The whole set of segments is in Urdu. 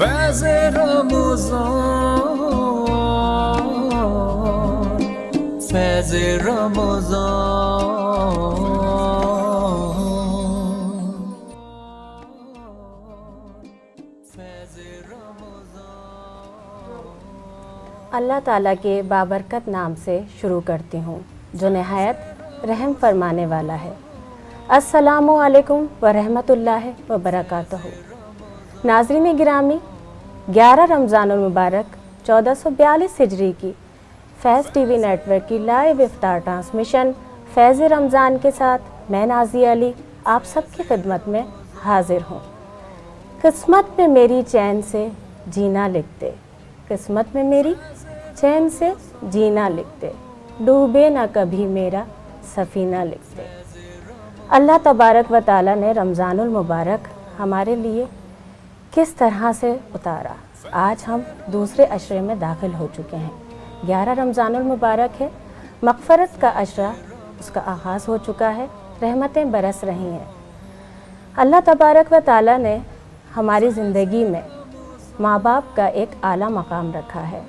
فیض رمضان، فیض رمضان، فیض رمضان۔ اللہ تعالیٰ کے بابرکت نام سے شروع کرتی ہوں جو نہایت رحم فرمانے والا ہے۔ السلام علیکم ورحمۃ اللہ وبرکاتہ۔ ناظرین گرامی، 11 رمضان المبارک 1442 ہجری کی فیض ٹی وی نیٹ ورک کی لائیو افطار ٹرانسمیشن فیض رمضان کے ساتھ میں نازیہ علی آپ سب کی خدمت میں حاضر ہوں۔ قسمت میں میری چین سے جینا لکھتے، قسمت میں میری چین سے جینا لکھتے، ڈوبے نہ کبھی میرا سفینہ لکھتے۔ اللہ تبارک و تعالیٰ نے رمضان المبارک ہمارے لیے کس طرح سے اتارا۔ آج ہم دوسرے عشرے میں داخل ہو چکے ہیں۔ 11 رمضان المبارک ہے، مغفرت کا عشرہ اس کا آغاز ہو چکا ہے، رحمتیں برس رہی ہیں۔ اللہ تبارک و تعالیٰ نے ہماری زندگی میں ماں باپ کا ایک اعلیٰ مقام رکھا ہے۔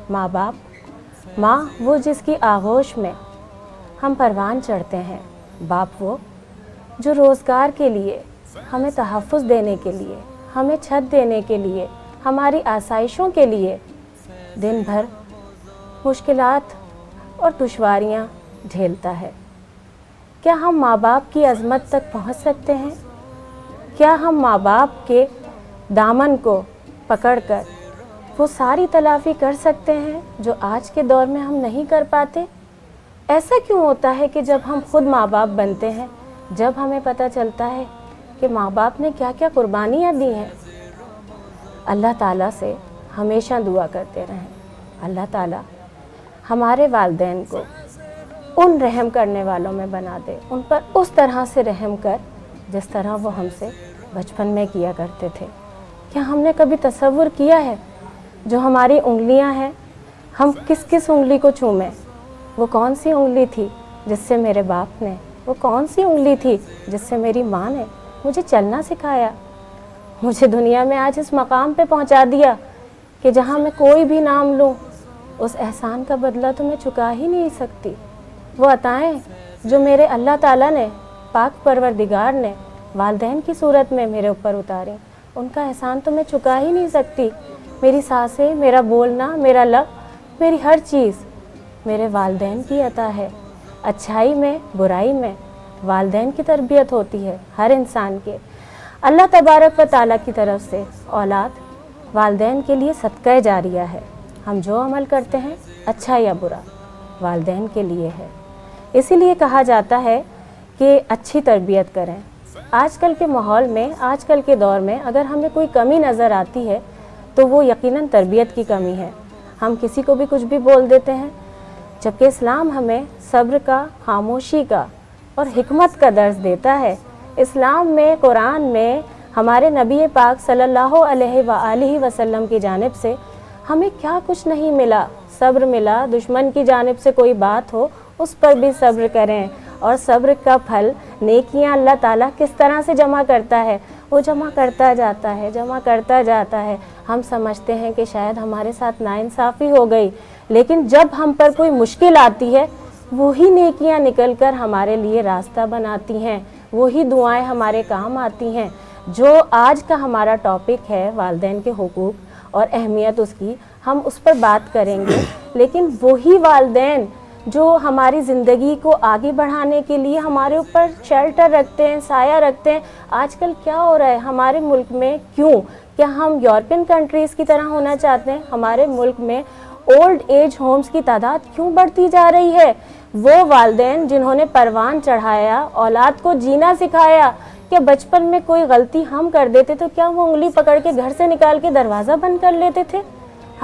ماں باپ، ماں وہ جس کی آغوش میں ہم پروان چڑھتے ہیں، باپ وہ جو روزگار کے لیے، ہمیں تحفظ دینے کے لیے، ہمیں چھت دینے کے لیے، ہماری آسائشوں کے لیے دن بھر مشکلات اور دشواریاں جھیلتا ہے۔ کیا ہم ماں باپ کی عظمت تک پہنچ سکتے ہیں؟ کیا ہم ماں باپ کے دامن کو پکڑ کر وہ ساری تلافی کر سکتے ہیں جو آج کے دور میں ہم نہیں کر پاتے؟ ایسا کیوں ہوتا ہے کہ جب ہم خود ماں باپ بنتے ہیں، جب ہمیں پتہ چلتا ہے کہ ماں باپ نے کیا کیا قربانیاں دی ہیں؟ اللہ تعالیٰ سے ہمیشہ دعا کرتے رہیں، اللہ تعالیٰ ہمارے والدین کو ان رحم کرنے والوں میں بنا دے، ان پر اس طرح سے رحم کر جس طرح وہ ہم سے بچپن میں کیا کرتے تھے۔ کیا ہم نے کبھی تصور کیا ہے جو ہماری انگلیاں ہیں، ہم کس کس انگلی کو چومیں؟ وہ کون سی انگلی تھی جس سے میرے باپ نے، وہ کون سی انگلی تھی جس سے میری ماں نے مجھے چلنا سکھایا، مجھے دنیا میں آج اس مقام پہ پہنچا دیا کہ جہاں میں کوئی بھی نام لوں اس احسان کا بدلہ تو میں چکا ہی نہیں سکتی۔ وہ عطائیں جو میرے اللہ تعالیٰ نے، پاک پروردگار نے والدین کی صورت میں میرے اوپر اتاریں، ان کا احسان تو میں چکا ہی نہیں سکتی۔ میری سانسیں، میرا بولنا، میرا لب، میری ہر چیز میرے والدین کی عطا ہے۔ اچھائی میں، برائی میں والدین کی تربیت ہوتی ہے ہر انسان کے۔ اللہ تبارک و تعالیٰ کی طرف سے اولاد والدین کے لیے صدقہ جاریہ ہے۔ ہم جو عمل کرتے ہیں اچھا یا برا والدین کے لیے ہے۔ اسی لیے کہا جاتا ہے کہ اچھی تربیت کریں۔ آج کل کے ماحول میں، آج کل کے دور میں اگر ہمیں کوئی کمی نظر آتی ہے تو وہ یقیناً تربیت کی کمی ہے۔ ہم کسی کو بھی کچھ بھی بول دیتے ہیں، جبکہ اسلام ہمیں صبر کا، خاموشی کا اور حکمت کا درس دیتا ہے۔ اسلام میں، قرآن میں ہمارے نبی پاک صلی اللہ علیہ وآلہ وسلم کی جانب سے ہمیں کیا کچھ نہیں ملا، صبر ملا۔ دشمن کی جانب سے کوئی بات ہو اس پر بھی صبر کریں، اور صبر کا پھل نیکیاں اللہ تعالیٰ کس طرح سے جمع کرتا ہے، وہ جمع کرتا جاتا ہے، جمع کرتا جاتا ہے۔ ہم سمجھتے ہیں کہ شاید ہمارے ساتھ ناانصافی ہو گئی، لیکن جب ہم پر کوئی مشکل آتی ہے وہی نیکیاں نکل کر ہمارے لیے راستہ بناتی ہیں، وہی دعائیں ہمارے کام آتی ہیں۔ جو آج کا ہمارا ٹاپک ہے والدین کے حقوق اور اہمیت اس کی، ہم اس پر بات کریں گے، لیکن وہی والدین جو ہماری زندگی کو آگے بڑھانے کے لیے ہمارے اوپر شیلٹر رکھتے ہیں، سایہ رکھتے ہیں۔ آج کل کیا ہو رہا ہے ہمارے ملک میں؟ کیوں؟ کیا ہم یورپین کنٹریز کی طرح ہونا چاہتے ہیں؟ ہمارے ملک میں اولڈ ایج ہومز کی تعداد کیوں بڑھتی جا رہی ہے؟ وہ والدین جنہوں نے پروان چڑھایا، اولاد کو جینا سکھایا، کہ بچپن میں کوئی غلطی ہم کر دیتے تو کیا وہ انگلی پکڑ کے گھر سے نکال کے دروازہ بند کر لیتے تھے؟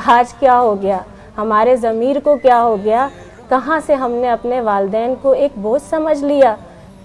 آج کیا ہو گیا؟ ہمارے ضمیر کو کیا ہو گیا؟ کہاں سے ہم نے اپنے والدین کو ایک بوجھ سمجھ لیا؟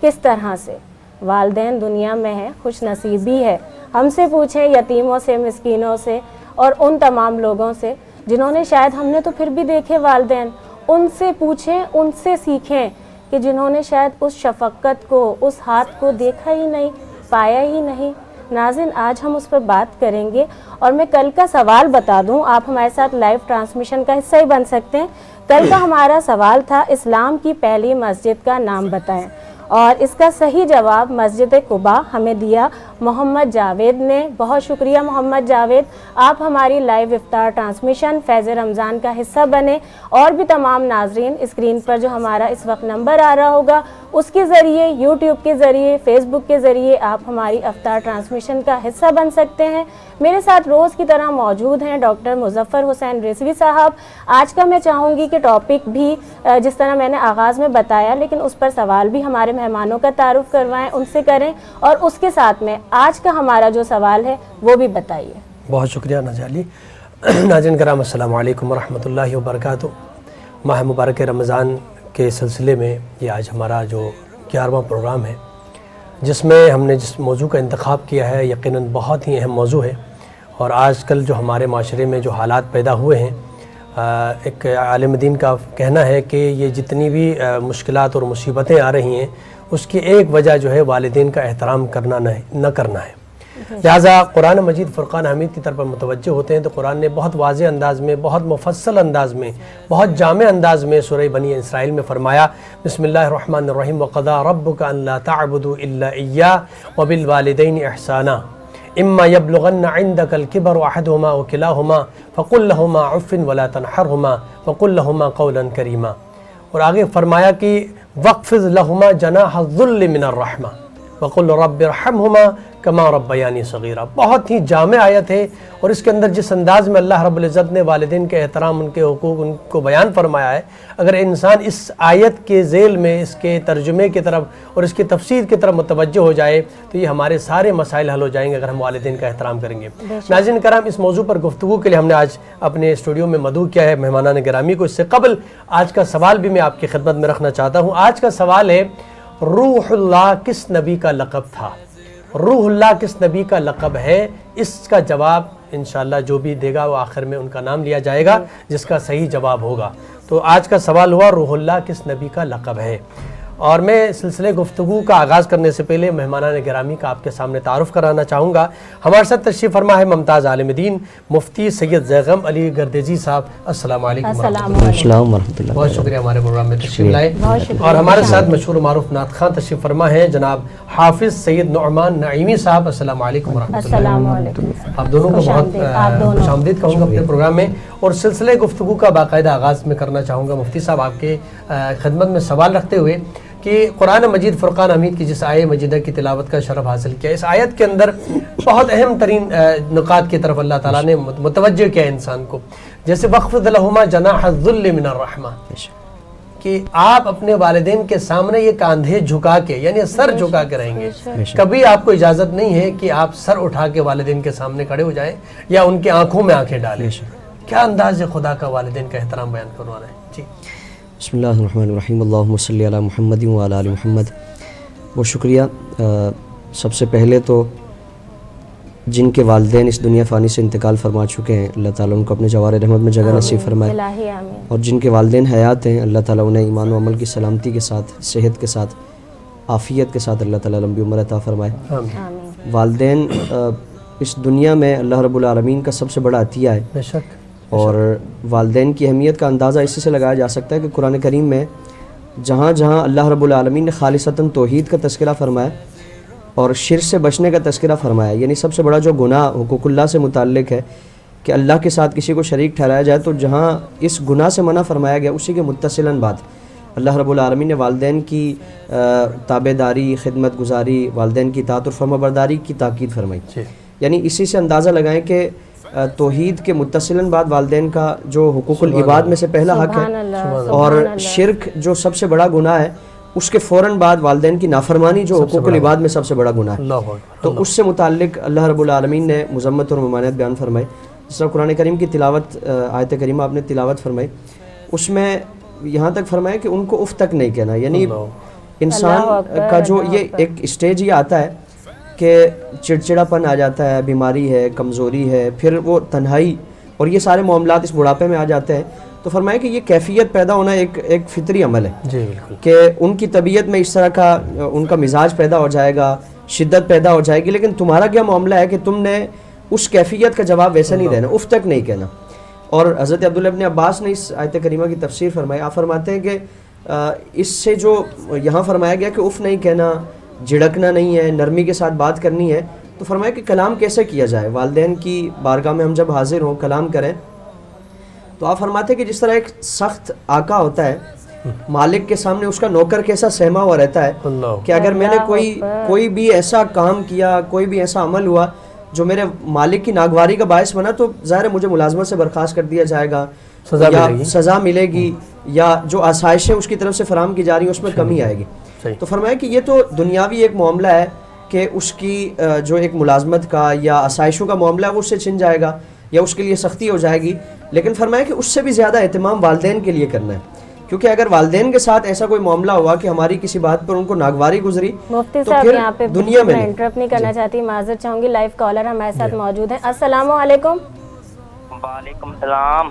کس طرح سے؟ والدین دنیا میں ہیں، خوش نصیبی ہے۔ ہم سے پوچھیں یتیموں سے، مسکینوں سے اور ان تمام لوگوں سے جنہوں نے، شاید ہم نے تو پھر بھی دیکھے والدین، ان سے پوچھیں، ان سے سیکھیں کہ جنہوں نے شاید اس شفقت کو، اس ہاتھ کو دیکھا ہی نہیں، پایا ہی نہیں۔ ناظرین آج ہم اس پر بات کریں گے، اور میں کل کا سوال بتا دوں، آپ ہمارے ساتھ لائیو ٹرانسمیشن کا حصہ ہی بن سکتے ہیں۔ کل کا ہمارا سوال تھا اسلام کی پہلی مسجد کا نام بتائیں، اور اس کا صحیح جواب مسجد قباء ہمیں دیا محمد جاوید نے۔ بہت شکریہ محمد جاوید، آپ ہماری لائیو افطار ٹرانسمیشن فیض رمضان کا حصہ بنے، اور بھی تمام ناظرین اسکرین پر جو ہمارا اس وقت نمبر آ رہا ہوگا اس کے ذریعے، یوٹیوب کے ذریعے، فیس بک کے ذریعے آپ ہماری افطار ٹرانسمیشن کا حصہ بن سکتے ہیں۔ میرے ساتھ روز کی طرح موجود ہیں ڈاکٹر مظفر حسین رضوی صاحب۔ آج کا میں چاہوں گی کہ ٹاپک بھی جس طرح میں نے آغاز میں بتایا، لیکن اس پر سوال بھی ہمارے مہمانوں کا تعارف کروائیں، ان سے کریں، اور اس کے ساتھ میں آج کا ہمارا جو سوال ہے وہ بھی بتائیے۔ بہت شکریہ نجالی۔ ناظرین کرام السلام علیکم ورحمۃ اللہ وبرکاتہ۔ ماہ مبارک رمضان کے سلسلے میں یہ آج ہمارا جو 11واں پروگرام ہے، جس میں ہم نے جس موضوع کا انتخاب کیا ہے یقیناً بہت ہی اہم موضوع ہے، اور آج کل جو ہمارے معاشرے میں جو حالات پیدا ہوئے ہیں، ایک عالم دین کا کہنا ہے کہ یہ جتنی بھی مشکلات اور مصیبتیں آ رہی ہیں اس کی ایک وجہ جو ہے والدین کا احترام کرنا نہ کرنا ہے۔ لہٰذا قرآن مجید فرقان حمید کی طرف متوجہ ہوتے ہیں تو قرآن نے بہت واضح انداز میں، بہت مفصل انداز میں، بہت جامع انداز میں سورہ بنی اسرائیل میں فرمایا، بسم اللہ الرحمن الرحیم، وَقَضَىٰ رَبُّكَ أَن لَّا تَعْبُدُوا إِلَّا إِيَّاهُ وَبِالْوَالِدَيْنِ إِحْسَانًا إِمَّا يَبْلُغَنَّ عِندَكَ الْكِبَرَ أَحَدُهُمَا أَوْ كِلَاهُمَا فَقُل لَّهُمَا عُفٍّ وَلَا تَنْحَرْهُمَا وَقُل لَّهُمَا قَوْلًا كَرِيمًا۔ اور آگے فرمایا کہ وَاخْفِضْ لَهُمَا جَنَاحَ الذُّلِّ مِنَ الرَّحْمَةِ وَقُل رَّبِّ ارْحَمْهُمَا کما ربیانی صغیرہ۔ بہت ہی جامع آیت ہے، اور اس کے اندر جس انداز میں اللہ رب العزت نے والدین کے احترام، ان کے حقوق، ان کو بیان فرمایا ہے، اگر انسان اس آیت کے ذیل میں اس کے ترجمے کی طرف اور اس کی تفسیر کی طرف متوجہ ہو جائے تو یہ ہمارے سارے مسائل حل ہو جائیں گے اگر ہم والدین کا احترام کریں گے۔ ناظرین کرام، اس موضوع پر گفتگو کے لیے ہم نے آج اپنے اسٹوڈیو میں مدعو کیا ہے مہمانان گرامی کو۔ اس سے قبل آج کا سوال بھی میں آپ کی خدمت میں رکھنا چاہتا ہوں۔ آج کا سوال ہے، روح اللہ کس نبی کا لقب تھا؟ روح اللہ کس نبی کا لقب ہے؟ اس کا جواب انشاءاللہ جو بھی دے گا وہ آخر میں ان کا نام لیا جائے گا جس کا صحیح جواب ہوگا۔ تو آج کا سوال ہوا، روح اللہ کس نبی کا لقب ہے؟ اور میں سلسلے گفتگو کا آغاز کرنے سے پہلے مہمانان گرامی کا آپ کے سامنے تعارف کرانا چاہوں گا۔ ہمارے ساتھ تشریف فرما ہے ممتاز عالم دین مفتی سید زیغم علی گردیزی صاحب۔ السلام علیکم ورحمۃ اللہ۔ بہت شکریہ ہمارے پروگرام میں تشریف لائے۔ اور ہمارے ساتھ مشہور معروف نعت خوان تشریف فرما ہے جناب حافظ سید نعمان نعیمی صاحب۔ السلام علیکم ورحمۃ اللہ۔ آپ دونوں کو بہت خوش آمدید کہوں گا اپنے پروگرام میں، اور سلسلے گفتگو کا باقاعدہ آغاز میں کرنا چاہوں گا مفتی صاحب آپ کے خدمت میں سوال رکھتے ہوئے کہ قرآن مجید فرقان حمید کی جس آیت مجیدہ کی تلاوت کا شرف حاصل کیا، اس آیت کے اندر بہت اہم ترین نکات کی طرف اللہ تعالیٰ نے متوجہ کیا انسان کو، جیسے وَاخْفِضْ لَهُمَا جَنَاحَ الذُّلِّ مِنَ الرَّحْمَةِ، کہ آپ اپنے والدین کے سامنے یہ کاندھے جھکا کے، یعنی سر جھکا کے رہیں گے۔ کبھی آپ کو اجازت نہیں ہے کہ آپ سر اٹھا کے والدین کے سامنے کھڑے ہو جائیں یا ان کے آنکھوں میں آنکھیں ڈالیں۔ کیا انداز ہے خدا کا والدین کا احترام بیان کروانا ہے؟ جی بسم اللہ الرحمن الرحیم، اللہم صلی علی محمد وعلی آل محمد۔ بہت شکریہ۔ سب سے پہلے تو جن کے والدین اس دنیا فانی سے انتقال فرما چکے ہیں، اللہ تعالیٰ ان کو اپنے جوار رحمت میں جگہ نصیب فرمائے، اور جن کے والدین حیات ہیں اللہ تعالیٰ انہیں ایمان و عمل کی سلامتی کے ساتھ، صحت کے ساتھ، عافیت کے ساتھ اللہ تعالیٰ لمبی عمر عطا فرمائے۔ والدین اس دنیا میں اللہ رب العالمین کا سب سے بڑا عطیہ ہے، بے شک، اور والدین کی اہمیت کا اندازہ اسی سے لگایا جا سکتا ہے کہ قرآن کریم میں جہاں جہاں اللہ رب العالمین نے خالصتاً توحید کا تذکرہ فرمایا اور شرک سے بچنے کا تذکرہ فرمایا، یعنی سب سے بڑا جو گناہ حقوق اللہ سے متعلق ہے کہ اللہ کے ساتھ کسی کو شریک ٹھہرایا جائے، تو جہاں اس گناہ سے منع فرمایا گیا اسی کے متصلاً بات اللہ رب العالمین نے والدین کی تابع داری، خدمت گزاری، والدین کی اطاعت اور فرما برداری کی تاکید فرمائی۔ یعنی اسی سے اندازہ لگائیں کہ توحید کے متصلاً بعد والدین کا جو حقوق العباد میں سے پہلا حق ہے، اور شرک جو سب سے بڑا گناہ ہے اس کے فوراً بعد والدین کی نافرمانی جو حقوق العباد میں سب سے بڑا گناہ ہے، تو اس سے متعلق اللہ رب العالمین نے مذمت اور ممانعت بیان فرمائی۔ جس طرح قرآن کریم کی تلاوت، آیت کریمہ آپ نے تلاوت فرمائی، اس میں یہاں تک فرمایا کہ ان کو اف تک نہیں کہنا، یعنی انسان کا جو یہ ایک اسٹیج یہ آتا ہے کہ چڑچڑا پن آ جاتا ہے، بیماری ہے، کمزوری ہے، پھر وہ تنہائی اور یہ سارے معاملات اس بڑھاپے میں آ جاتے ہیں، تو فرمایا کہ یہ کیفیت پیدا ہونا ایک فطری عمل ہے، جی بالکل، کہ ان کی طبیعت میں اس طرح کا ان کا مزاج پیدا ہو جائے گا، شدت پیدا ہو جائے گی. لیکن تمہارا کیا معاملہ ہے کہ تم نے اس کیفیت کا جواب ویسا نہیں دینا, اف تک نہیں کہنا. اور حضرت عبداللہ ابن عباس نے اس آیت کریمہ کی تفسیر فرمائی. آپ فرماتے ہیں کہ اس سے جو یہاں فرمایا گیا کہ اف نہیں کہنا, جھڑکنا نہیں ہے, نرمی کے ساتھ بات کرنی ہے, تو فرمایا کہ کلام کیسے کیا جائے. والدین کی بارگاہ میں ہم جب حاضر ہوں کلام کریں تو آپ فرماتے ہیں کہ جس طرح ایک سخت آقا ہوتا ہے, مالک کے سامنے اس کا نوکر کیسا سہما ہوا رہتا ہے کہ اگر میں نے کوئی بھی ایسا کام کیا, کوئی بھی ایسا عمل ہوا جو میرے مالک کی ناگواری کا باعث بنا, تو ظاہر ہے مجھے ملازمت سے برخاست کر دیا جائے گا, سزا ملے گی, یا جو آسائشیں اس کی طرف سے فراہم کی جا رہی ہیں اس میں کمی آئے گی. تو فرمایا کہ یہ تو دنیاوی ایک معاملہ ہے کہ اس کی جو ایک ملازمت کا یا آسائشوں کا معاملہ ہے وہ اس سے چھن جائے گا یا اس کے لیے سختی ہو جائے گی. لیکن فرمایا کہ اس سے بھی زیادہ اہتمام والدین کے لیے کرنا ہے, کیونکہ اگر والدین کے ساتھ ایسا کوئی معاملہ ہوا کہ ہماری کسی بات پر ان کو ناگواری گزری, مفتی تو صاحب پھر یہاں پہ دنیا میں انٹرپٹ نہیں کرنا چاہتی, معذرت چاہوں گی, لائیو کالر ہمارے ساتھ موجود ہیں. السلام علیکم. وعلیکم السلام.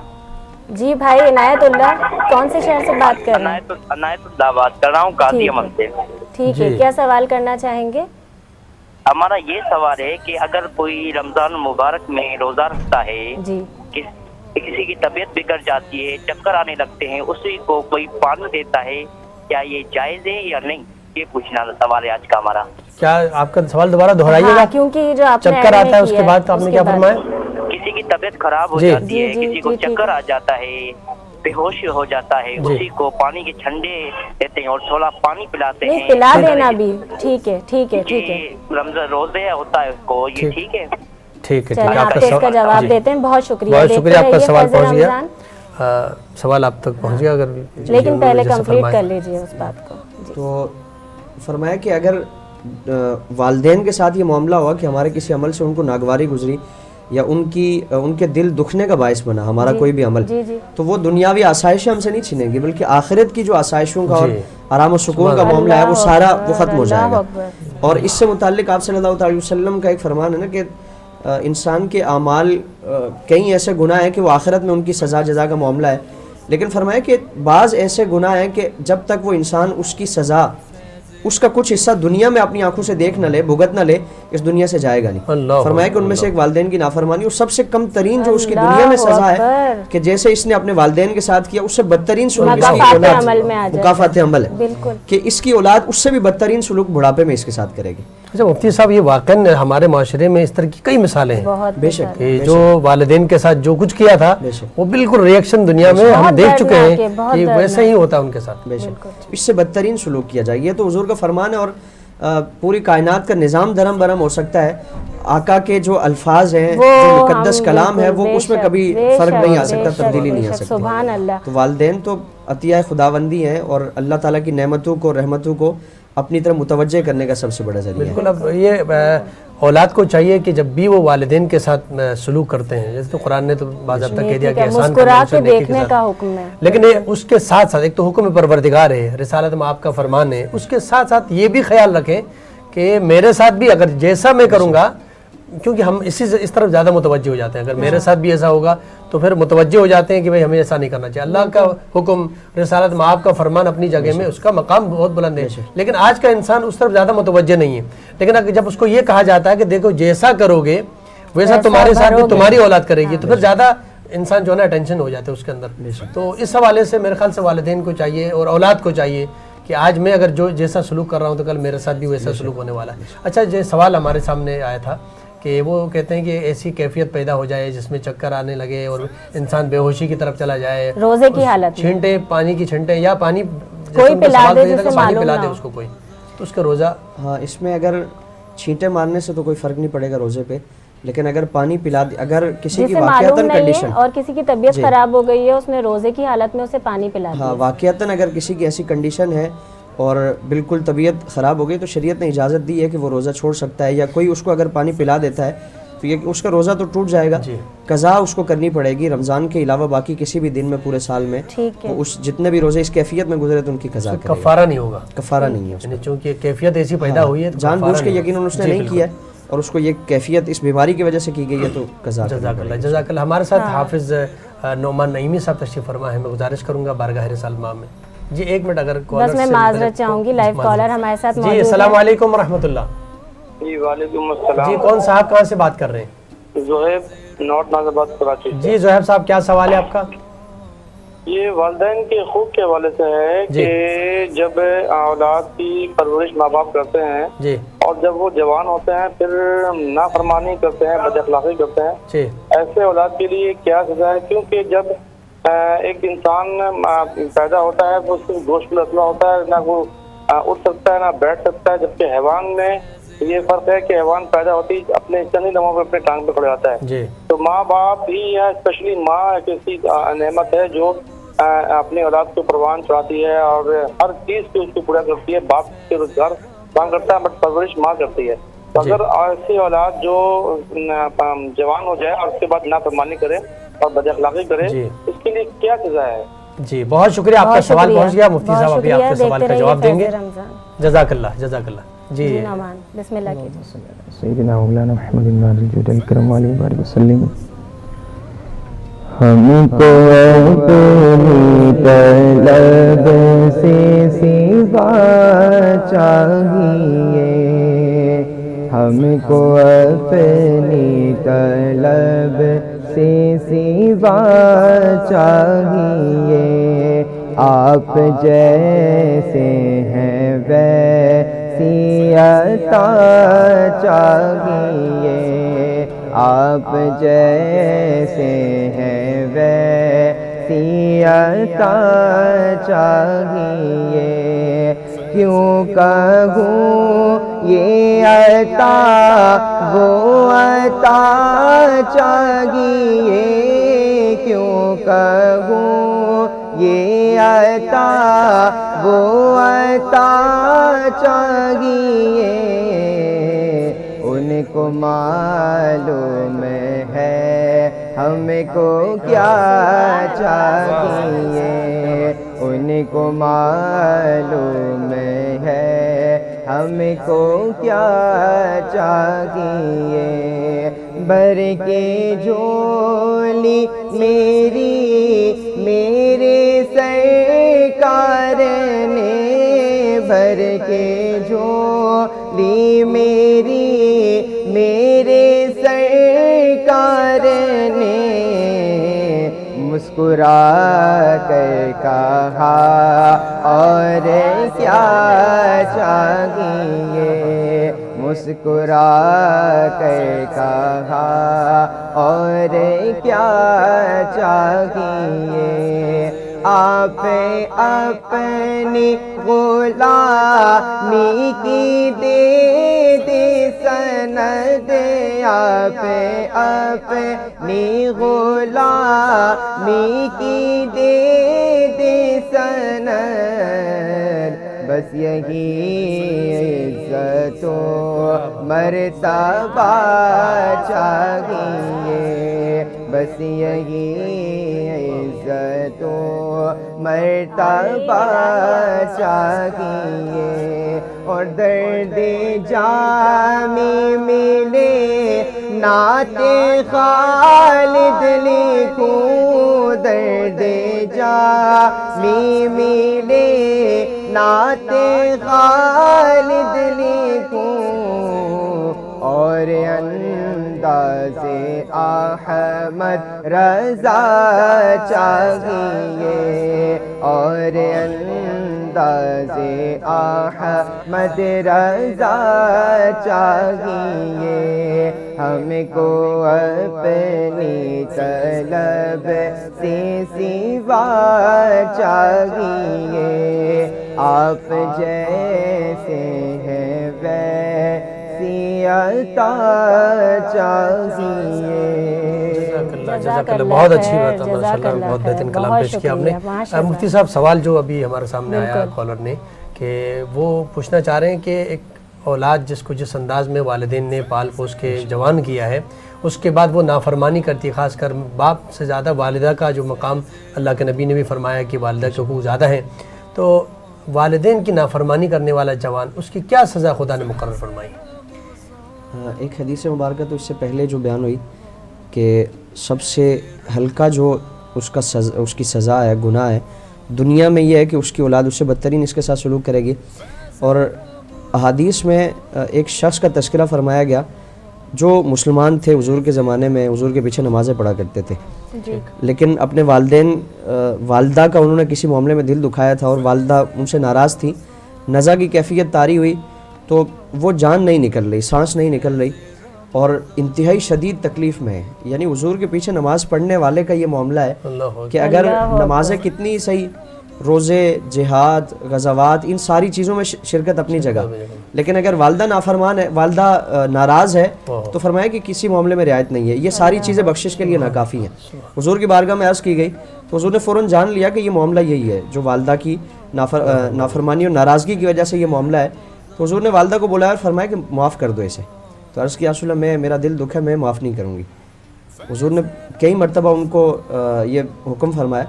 جی بھائی عنایت اللہ, کون سے شہر سے بات کر رہے ہیں؟ عنایت اللہ بات کر رہا ہوں قاضی عمل سے. ٹھیک ہے, کیا سوال کرنا چاہیں گے؟ ہمارا یہ سوال ہے کہ اگر کوئی رمضان مبارک میں روزہ رکھتا ہے, جی, کسی کی طبیعت بگڑ جاتی ہے, چکر آنے لگتے ہیں, اسی کو کوئی پانی دیتا ہے, کیا یہ جائز ہے یا نہیں؟ یہ پوچھنا سوال ہے آج کا ہمارا. کیا آپ کا سوال دوبارہ دہرائیے گا؟ کیونکہ جو آپ نے چکر آتا ہے اس کے بعد آپ نے کیا فرمایا؟ کسی کی طبیعت خراب ہو جاتی ہے, کسی کو چکر آ جاتا ہے, بے ہوش ہو جاتا ہے, اسی کو پانی کے چھنڈے دیتے ہیں اور تھوڑا پانی پلاتے ہیں, پلا دینا بھی. ٹھیک ہے, ٹھیک ہے, ٹھیک ہے. رمضان روزے ہوتا ہے اس کو, یہ ٹھیک ہے؟ ٹھیک ہے, چلیں آپ اس کا جواب دیتے ہیں. بہت شکریہ, بہت شکریہ, آپ کا سوال پہنچ گیا, سوال آپ تک پہنچ گیا. اگر لیکن پہلے کمپلیٹ کر لیجئے اس بات کو. تو فرمایا کہ اگر والدین کے ساتھ یہ معاملہ ہوا کہ ہمارے کسی عمل سے ان کو ناگواری گزری یا ان کے دل دکھنے کا باعث بنا ہمارا کوئی بھی عمل, تو وہ دنیاوی آسائشیں ہم سے نہیں چھینیں گی, بلکہ آخرت کی جو آسائشوں کا اور آرام و سکون کا معاملہ ہے وہ سارا وہ ختم ہو جائے گا. اور اس سے متعلق آپ صلی اللہ علیہ وسلم کا ایک فرمان ہے نا کہ انسان کے اعمال کئی ایسے گناہ ہیں کہ وہ آخرت میں ان کی سزا جزا کا معاملہ ہے, لیکن فرمایا کہ بعض ایسے گناہ ہیں کہ جب تک وہ انسان اس کی سزا, اس کا کچھ حصہ دنیا میں اپنی آنکھوں سے دیکھ نہ لے, بھگت نہ لے, اس دنیا سے جائے گا نہیں. فرمایا کہ ان میں سے ایک والدین کی نافرمانی, اور سب سے کم ترین جو اس کی دنیا میں سزا ہے کہ جیسے اس نے اپنے والدین کے ساتھ کیا, اس سے بدترین سلوک مکافات عمل ہے کہ اس کی اولاد اس سے بھی بدترین سلوک بڑھاپے میں اس کے ساتھ کرے گی. اچھا مفتی صاحب, یہ واقعاً ہمارے معاشرے میں اس طرح کی کئی مثالیں ہیں بے شک, کہ جو والدین کے ساتھ جو کچھ کیا تھا وہ بالکل ریئیکشن دنیا میں ہم دیکھ چکے ہیں کہ ویسے ہی ہوتا ان کے ساتھ. بے شک, اس سے بدترین سلوک کیا جائے. یہ تو حضور کا فرمان ہے, اور پوری کائنات کا نظام دھرم برہم ہو سکتا ہے. آقا کے جو الفاظ ہیں, جو مقدس کلام ہے, وہ اس میں کبھی فرق نہیں آ سکتا, تبدیلی نہیں آ سکتی. سبحان اللہ. تو والدین تو عطیہ خداوندی ہیں, اور اللہ تعالیٰ کی نعمتوں کو, رحمتوں کو اپنی طرف متوجہ کرنے کا سب سے بڑا ذریعہ ہے. بالکل. اب یہ اولاد کو چاہیے کہ جب بھی وہ والدین کے ساتھ سلوک کرتے ہیں, جیسے تو قرآن نے تو باضابطہ کہہ دیا کہ احسان کرنا ہے, دیکھنے کا حکم ہے, لیکن اس کے ساتھ ساتھ ایک تو حکم پروردگار ہے, رسالت میں آپ کا فرمان ہے, اس کے ساتھ ساتھ یہ بھی خیال رکھیں کہ میرے ساتھ بھی اگر جیسا میں کروں گا, کیونکہ ہم اس طرف زیادہ متوجہ ہو جاتے ہیں, اگر میرے ساتھ بھی ایسا ہوگا تو پھر متوجہ ہو جاتے ہیں کہ بھئی ہمیں ایسا نہیں کرنا چاہیے. اللہ کا حکم, رسالت میں آپ کا فرمان اپنی جگہ میں, اس کا مقام بہت بلند ہے, لیکن آج کا انسان اس طرف زیادہ متوجہ نہیں ہے. لیکن جب اس کو یہ کہا جاتا ہے کہ دیکھو جیسا کرو گے ویسا تمہارے ساتھ بھی تمہاری اولاد کرے گی, تو پھر زیادہ انسان جو ہے نا اٹینشن ہو جاتا ہے اس کے اندر. تو اس حوالے سے میرے خیال سے والدین کو چاہیے اور اولاد کو چاہیے کہ آج میں اگر جیسا سلوک کر رہا ہوں تو کل میرے ساتھ بھی ویسا سلوک ہونے والا ہے. اچھا, یہ سوال ہمارے سامنے آیا تھا کہ وہ کہتے ہیں کہ ایسی کیفیت پیدا ہو جائے جس میں چکر آنے لگے اور انسان بے ہوشی کی طرف چلا جائے, روزے کی حالت, چھینٹے, پانی کی چھینٹے, یا پانی کوئی پلا دے جسے معلوم پلا دے اس کو کوئی, تو اس کا روزہ. ہاں, اس میں اگر چھینٹے مارنے سے تو کوئی فرق نہیں پڑے گا روزے پہ, لیکن اگر پانی پلا دے, اگر کسی کی واقعتاً کنڈیشن اور کسی کی طبیعت خراب ہو گئی ہے, اس نے روزے کی حالت میں اسے پانی پلا دیا, ہاں واقعتاً اگر کسی کی ایسی کنڈیشن ہے اور بالکل طبیعت خراب ہو گئی, تو شریعت نے اجازت دی ہے کہ وہ روزہ چھوڑ سکتا ہے, یا کوئی اس کو اگر پانی پلا دیتا ہے تو یہ اس کا روزہ تو ٹوٹ جائے گا. قضا اس کو کرنی پڑے گی رمضان کے علاوہ باقی کسی بھی دن میں پورے سال میں, اس جتنے بھی روزے اس کیفیت میں گزرے تو ان کی قضا کرے گا. کفارہ نہیں ہوگا, کفارہ نہیں ہے, یعنی چونکہ کیفیت ایسی پیدا ہوئی ہے, جان بوجھ کے یقیناً اس نے نہیں کیا ہے, اور اس کو یہ کیفیت اس بیماری کی وجہ سے کی گئی ہے, تو قضا. جزاک اللہ, جزاک اللہ. ہمارے ساتھ حافظ نعمان نعیمی صاحب تشریف فرما ہے, میں گزارش کروں گا بارگاہ رسالہ میں. جی ایک منٹ, اگر بس میں معذرت چاہوں گی, لائیو کالر ہمارے ساتھ موجود ہے. جی السلام علیکم ورحمۃ اللہ. جی وعلیکم السلام. جی کون صاحب کہاں سے بات کر رہے ہیں؟ زہیب نارتھ نازآباد کراچی. جی زہیب صاحب کیا سوال ہے آپ کا؟ یہ والدین کے حقوق کے حوالے سے ہے جی. کہ جب اولاد کی پرورش ماں باپ کرتے ہیں جی اور جب وہ جوان ہوتے ہیں پھر نافرمانی کرتے ہیں، بد اخلاقی کرتے ہیں، جی ایسے اولاد کے لیے کیا سزا ہے؟ کیونکہ جب ایک انسان پیدا ہوتا ہے وہ صرف گوشت لسلا ہوتا ہے، نہ وہ اٹھ سکتا ہے نہ بیٹھ سکتا ہے، جبکہ حیوان میں یہ فرق ہے کہ حیوان پیدا ہوتی اپنے چند ہی لمحوں پہ اپنے ٹانگ پہ کھڑے ہوتا ہے. جی تو ماں باپ بھی ہے، اسپیشلی ماں ایک ایسی نعمت ہے جو اپنی اولاد کو پروان چڑھاتی ہے اور ہر چیز کو اس کو پورا کرتی ہے. باپ کے روزگار کام کرتا ہے بٹ پرورش ماں کرتی ہے. تو اگر ایسی اولاد جو جوان ہو جائے اور اس کے بعد نافرمانی کرے اور بد اخلاقی کرے، اس کے لیے کیا سزا ہے؟ جی بہت شکریہ، آپ کا سوال پہنچ گیا. مفتی صاحب ابھی آپ کے سوال کا جواب دیں گے. جزاک اللہ جزاک اللہ. جی نعمان بسم اللہ کیجیے. سیدنا مولانا محمد الجود الکرم علیہ وآلہ وسلم. ہم کو اپنی طلب سے سوا چاہیے، ہم کو اپنی طلب سے سوا چاہیے. آپ جیسے ہیں ویسی عطا چاہیے، آپ جیسے ہیں ویسی عطا چاہیے. کیوں کہوں یہ عطا وہ عطا چاہیے، کیوں کہوں یہ عطا وہ عطا چاہیے. ان کو معلوم ہے ہم کو کیا چاہیے، ان کو معلوم ہے ہم کو کیا چاہیے. بر کے جھولی میری میرے سرکار نے، بھر کے جھولی میری میرے سرکار نے، مسکرا کر کہا اور کیا چاہیے، مسکرا کر کہا اور کیا چاہیے. آپ اپنی غلامی کی دے دے سند، آپ اپنی غلامی کی دے دے سند. بس یہی عزت و مرتبہ چاہیے، بس یہی عزت و مرتبہ چاہیے. اور درد جامی ملے نعت خالد لکھوں، درد جامی ملے نعت خالد لکھوں. اور انداز احمد رضا چاہیے، اور انداز احمد رضا چاہیے. ہم کو اپنی طلب سے سوا چاہیے، آپ جیسے ہیں ویسی عطا چاہیے. جزاک اللہ. بہت اچھی بات ہے ماشاء اللہ، بہت بہترین کلام پیش کیا ہم نے. مفتی صاحب سوال جو ابھی ہمارے سامنے آیا کالر نے کہ وہ پوچھنا چاہ رہے ہیں کہ ایک اولاد جس کو جس انداز میں والدین نے پال پوس کے جوان کیا ہے، اس کے بعد وہ نافرمانی کرتی ہے، خاص کر باپ سے زیادہ والدہ کا جو مقام اللہ کے نبی نے بھی فرمایا کہ والدہ کے حقوق زیادہ ہیں، تو والدین کی نافرمانی کرنے والا جوان اس کی کیا سزا خدا نے مقرر فرمائی؟ ایک حدیث مبارکہ تو اس سے پہلے جو بیان ہوئی کہ سب سے ہلکا جو اس کی سزا ہے، گناہ ہے دنیا میں، یہ ہے کہ اس کی اولاد اس سے بدترین اس کے ساتھ سلوک کرے گی، اور احادیث میں ایک شخص کا تذکرہ فرمایا گیا جو مسلمان تھے حضور کے زمانے میں، حضور کے پیچھے نمازیں پڑھا کرتے تھے، لیکن اپنے والدہ کا انہوں نے کسی معاملے میں دل دکھایا تھا اور والدہ ان سے ناراض تھی، نزا کی کیفیت طاری ہوئی تو وہ جان نہیں نکل رہی، سانس نہیں نکل رہی اور انتہائی شدید تکلیف میں ہے. یعنی حضور کے پیچھے نماز پڑھنے والے کا یہ معاملہ ہے کہ اگر نمازیں کتنی صحیح، روزے، جہاد، غزوات، ان ساری چیزوں میں شرکت اپنی جگہ، لیکن اگر والدہ نافرمان ہے، والدہ ناراض ہے تو فرمایا کہ کسی معاملے میں رعایت نہیں ہے. یہ ساری چیزیں بخشش کے لیے ناکافی ہیں. حضور کی بارگاہ میں عرض کی گئی تو حضور نے فوراً جان لیا کہ یہ معاملہ یہی ہے جو والدہ کی نافرمانی اور ناراضگی کی وجہ سے یہ معاملہ ہے. تو حضور نے والدہ کو بلایا اور فرمایا کہ معاف کر دو اسے. تو عرض کیا رسول اللہ میرا دل دکھ ہے، میں معاف نہیں کروں گی. حضور نے کئی مرتبہ ان کو یہ حکم فرمایا.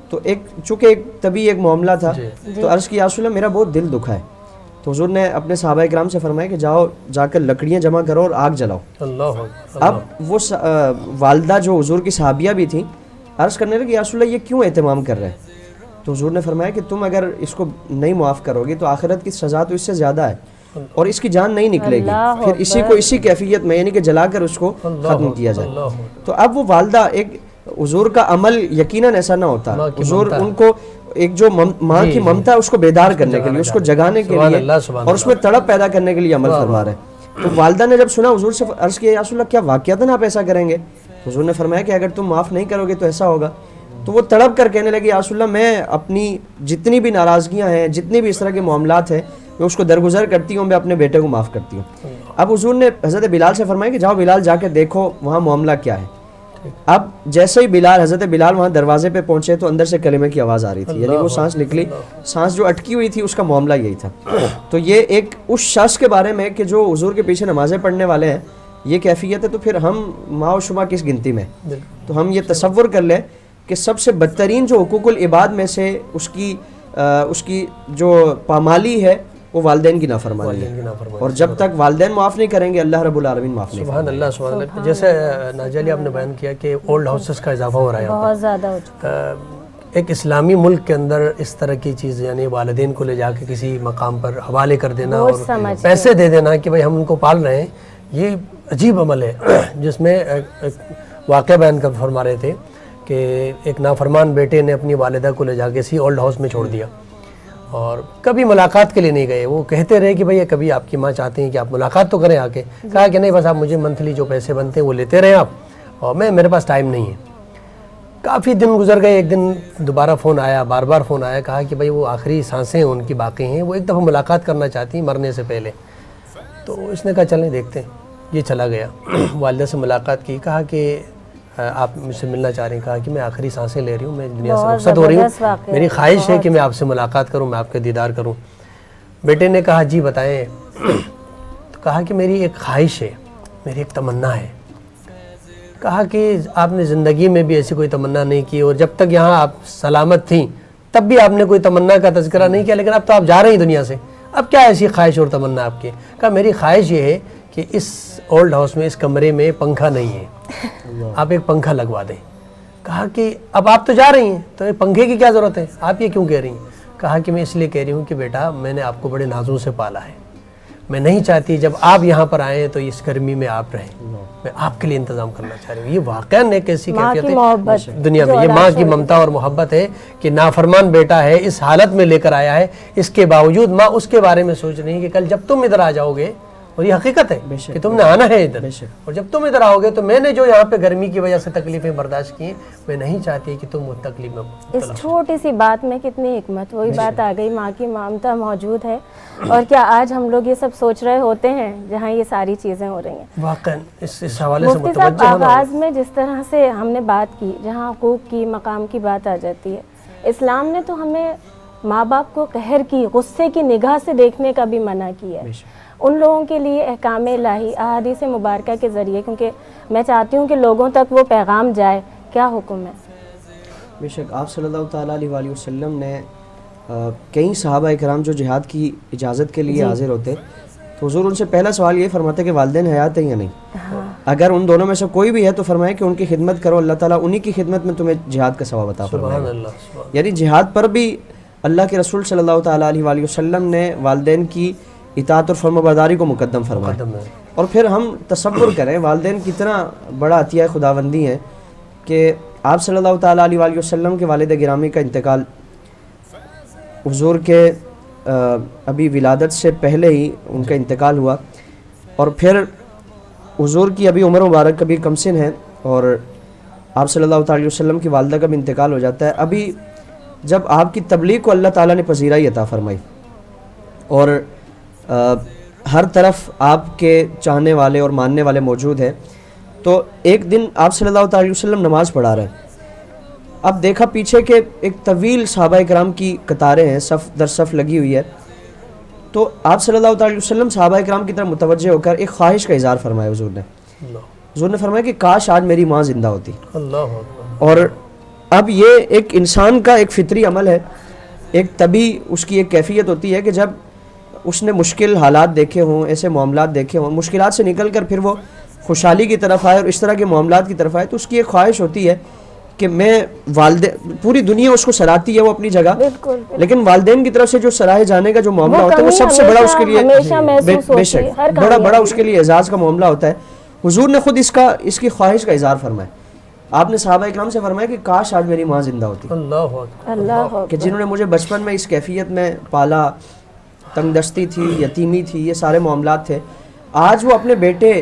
تو چونکہ ایک طبی ایک معاملہ تھا تو عرض کیا رسول اللہ میرا بہت دل دکھا ہے. تو حضور نے اپنے صحابہ اکرام سے فرمایا کہ جا کر لکڑیاں جمع کرو اور آگ جلاؤ. اب وہ والدہ جو حضور کی صحابیہ بھی تھیں عرض کرنے لگی یا رسول اللہ یہ کیوں اہتمام کر رہے ہیں؟ تو حضور نے فرمایا کہ تم اگر اس کو نہیں معاف کرو گے تو آخرت کی سزا تو اس سے زیادہ ہے اور اس کی جان نہیں نکلے گی، پھر اسی کو اسی کیفیت میں یعنی کہ جلا کر اس کو ختم کیا جائے. تو اب وہ والدہ ایک حضور کا عمل یقیناً ایسا نہ ہوتا، حضور ان کو ایک جو ماں کی ممتا ہے اس کو بیدار کرنے کے لیے، اس کو جگانے کے لیے اور اس میں تڑپ پیدا کرنے کے لیے عمل فرما رہے ہیں. تو والدہ نے جب سنا حضور سے عرض کیا یا رسول اللہ کیا واقعتاً آپ ایسا کریں گے؟ حضور نے فرمایا کہ اگر تم معاف نہیں کرو گے تو ایسا ہوگا. تو وہ تڑپ کر کہنے لگے یا رسول اللہ میں اپنی جتنی بھی ناراضگیاں ہیں، جتنی بھی اس طرح کے معاملات ہیں، میں اس کو درگزر کرتی ہوں، میں اپنے بیٹے کو معاف کرتی ہوں. اب حضور نے حضرت بلال سے فرمایا کہ جاؤ بلال جا کے دیکھو وہاں معاملہ کیا ہے. اب جیسے ہی حضرت بلال وہاں دروازے پہ پہنچے تو اندر سے کلمے کی آواز آ رہی تھی، یعنی وہ سانس نکلی، سانس جو اٹکی ہوئی تھی اس کا معاملہ یہی تھا. تو یہ ایک اس شخص کے بارے میں کہ جو حضور کے پیچھے نمازیں پڑھنے والے ہیں یہ کیفیت ہے، تو پھر ہم ماں و شما کس گنتی میں. تو ہم یہ تصور کر لیں کہ سب سے بدترین جو حقوق العباد میں سے اس کی جو پامالی ہے وہ والدین کی نافرمانی ہے، اور جب تک والدین معاف نہیں کریں گے اللہ رب العالمین معاف نہیں کریں گے. سبحان اللہ. جیسے ناجیہ علی آپ نے بیان کیا کہ اولڈ ہاؤسز کا اضافہ ہو رہا ہے، بہت زیادہ ہو چکا. ایک اسلامی ملک کے اندر اس طرح کی چیز یعنی والدین کو لے جا کے کسی مقام پر حوالے کر دینا اور پیسے دے دینا کہ بھائی ہم ان کو پال رہے ہیں، یہ عجیب عمل ہے. جس میں واقعہ بیان کر فرما رہے تھے کہ ایک نافرمان بیٹے نے اپنی والدہ کو لے جا کے اسی اولڈ ہاؤس میں چھوڑ دیا اور کبھی ملاقات کے لیے نہیں گئے. وہ کہتے رہے کہ بھئی کبھی آپ کی ماں چاہتے ہیں کہ آپ ملاقات تو کریں آ کے. کہا کہ نہیں بس آپ مجھے منتھلی جو پیسے بنتے ہیں وہ لیتے رہیں آپ، اور میرے پاس ٹائم نہیں ہے. کافی دن گزر گئے، ایک دن دوبارہ فون آیا، بار بار فون آیا. کہا کہ بھئی وہ آخری سانسیں ان کی باقی ہیں، وہ ایک دفعہ ملاقات کرنا چاہتی ہیں مرنے سے پہلے. تو اس نے کہا چلیں دیکھتے ہیں. یہ چلا گیا، والدہ سے ملاقات کی. کہا کہ آپ مجھ سے ملنا چاہ رہی ہیں. کہا کہ میں آخری سانسیں لے رہی ہوں، میں دنیا سے رخصت ہو رہی ہوں، میری خواہش ہے کہ میں آپ سے ملاقات کروں، میں آپ کا دیدار کروں. بیٹے نے کہا جی بتائیں. تو کہا کہ میری ایک خواہش ہے، میری ایک تمنا ہے. کہا کہ آپ نے زندگی میں بھی ایسی کوئی تمنا نہیں کی، اور جب تک یہاں آپ سلامت تھیں تب بھی آپ نے کوئی تمنا کا تذکرہ نہیں کیا، لیکن اب تو آپ جا رہے ہیں دنیا سے، اب کیا ایسی خواہش اور تمنا آپ کی؟ کہا میری خواہش یہ ہے کہ اس اولڈ ہاؤس میں، اس کمرے میں پنکھا نہیں ہے، آپ ایک پنکھا لگوا دیں. کہا کہ اب آپ تو جا رہی ہیں تو پنکھے کی کیا ضرورت ہے، آپ یہ کیوں کہہ رہی ہیں؟ کہا کہ میں اس لیے کہہ رہی ہوں کہ بیٹا میں نے آپ کو بڑے نازوں سے پالا ہے، میں نہیں چاہتی جب آپ یہاں پر آئیں تو اس گرمی میں آپ رہیں، میں آپ کے لیے انتظام کرنا چاہ رہی ہوں. یہ واقعاً ایک ایسی کیفیت ہے دنیا میں، یہ ماں کی ممتا اور محبت ہے کہ نافرمان بیٹا ہے، اس حالت میں لے کر آیا ہے، اس کے باوجود ماں اس کے بارے میں سوچ رہی ہے کہ کل جب تم ادھر آ جاؤ گے، اور یہ حقیقت ہے کہ تم نے آنا ہے ادھر، اور جب تم ادھر آؤ گے تو میں نے جو یہاں پہ گرمی کی وجہ سے تکلیفیں برداشت کی ہیں، میں نہیں چاہتی کہ تم وہ تکلیف میں اس چھوٹی سی بات میں کتنی حکمت. وہی بات آ گئی، ماں کی ممتا موجود ہے. اور کیا آج ہم لوگ یہ سب سوچ رہے ہوتے ہیں جہاں یہ ساری چیزیں ہو رہی ہیں؟ واقعاً اس حوالے سے مفتی صاحب آغاز میں جس طرح سے ہم نے بات کی، جہاں حقوق کی مقام کی بات آ جاتی ہے، اسلام نے تو ہمیں ماں باپ کو قہر کی، غصے کی نگاہ سے دیکھنے کا بھی منع کیا ہے. ان لوگوں کے لیے احکام الہی احادیث مبارکہ کے ذریعے، کیونکہ میں چاہتی ہوں کہ لوگوں تک وہ پیغام جائے، کیا حکم ہے؟ بے شک آپ صلی اللہ تعالیٰ علیہ وآلہ وسلم نے کئی صحابہ اکرام جو جہاد کی اجازت کے لیے حاضر ہوتے تو حضور ان سے پہلا سوال یہ فرماتے کہ والدین حیات ہیں یا نہیں. اگر ان دونوں میں سے کوئی بھی ہے تو فرمائے کہ ان کی خدمت کرو، اللہ تعالیٰ انہی کی خدمت میں تمہیں جہاد کا ثواب عطا فرمائے. یعنی جہاد پر بھی اللہ کے رسول صلی اللہ تعالیٰ علیہ وآلہ وسلم نے والدین کی اطاعت اور فرمانبرداری کو مقدم فرمائے. مقدم ہے. اور پھر ہم تصور کریں والدین کتنا بڑا عطیہ خداوندی ہیں کہ آپ صلی اللہ تعالیٰ علیہ وآلہ وسلم کے والد گرامی کا انتقال حضور کے ابھی ولادت سے پہلے ہی ان کا انتقال ہوا، اور پھر حضور کی ابھی عمر مبارک کبھی کم سن ہے، اور آپ صلی اللہ تعالیٰ علیہ وسلم کی والدہ کا بھی انتقال ہو جاتا ہے. ابھی جب آپ کی تبلیغ کو اللہ تعالیٰ نے پذیرائی عطا فرمائی اور ہر طرف آپ کے چاہنے والے اور ماننے والے موجود ہیں، تو ایک دن آپ صلی اللہ تعالیٰ علیہ وسلم نماز پڑھا رہے ہیں. اب دیکھا پیچھے کہ ایک طویل صحابہ کرام کی قطاریں ہیں، صف در صف لگی ہوئی ہے. تو آپ صلی اللہ تعالیٰ علیہ وسلم صحابہ کرام کی طرف متوجہ ہو کر ایک خواہش کا اظہار فرمایا حضور نے. حضور نے فرمایا کہ کاش آج میری ماں زندہ ہوتی. اللہ. اور اب یہ ایک انسان کا ایک فطری عمل ہے، ایک طبی اس کی ایک کیفیت ہوتی ہے کہ جب اس نے مشکل حالات دیکھے ہوں، ایسے معاملات دیکھے ہوں، مشکلات سے نکل کر پھر وہ خوشحالی کی طرف آئے اور اس طرح کے معاملات کی طرف آئے، تو اس کی ایک خواہش ہوتی ہے کہ میں پوری دنیا اس کو سراہتی ہے وہ اپنی جگہ، لیکن والدین کی طرف سے جو سراہے جانے کا جو معاملہ ہوتا ہے وہ سب سے بڑا اس کے لیے بے شک بڑا اس کے لیے اعزاز کا معاملہ ہوتا ہے. حضور نے خود اس کی خواہش کا اظہار فرمایا. آپ نے صحابہ اکرام سے فرمایا کہ کاش آج میری ماں زندہ ہوتی. اللہ کہ جنہوں نے مجھے بچپن میں اس کیفیت میں پالا، تنگ دستی تھی، یتیمی تھی، یہ سارے معاملات تھے، آج وہ اپنے بیٹے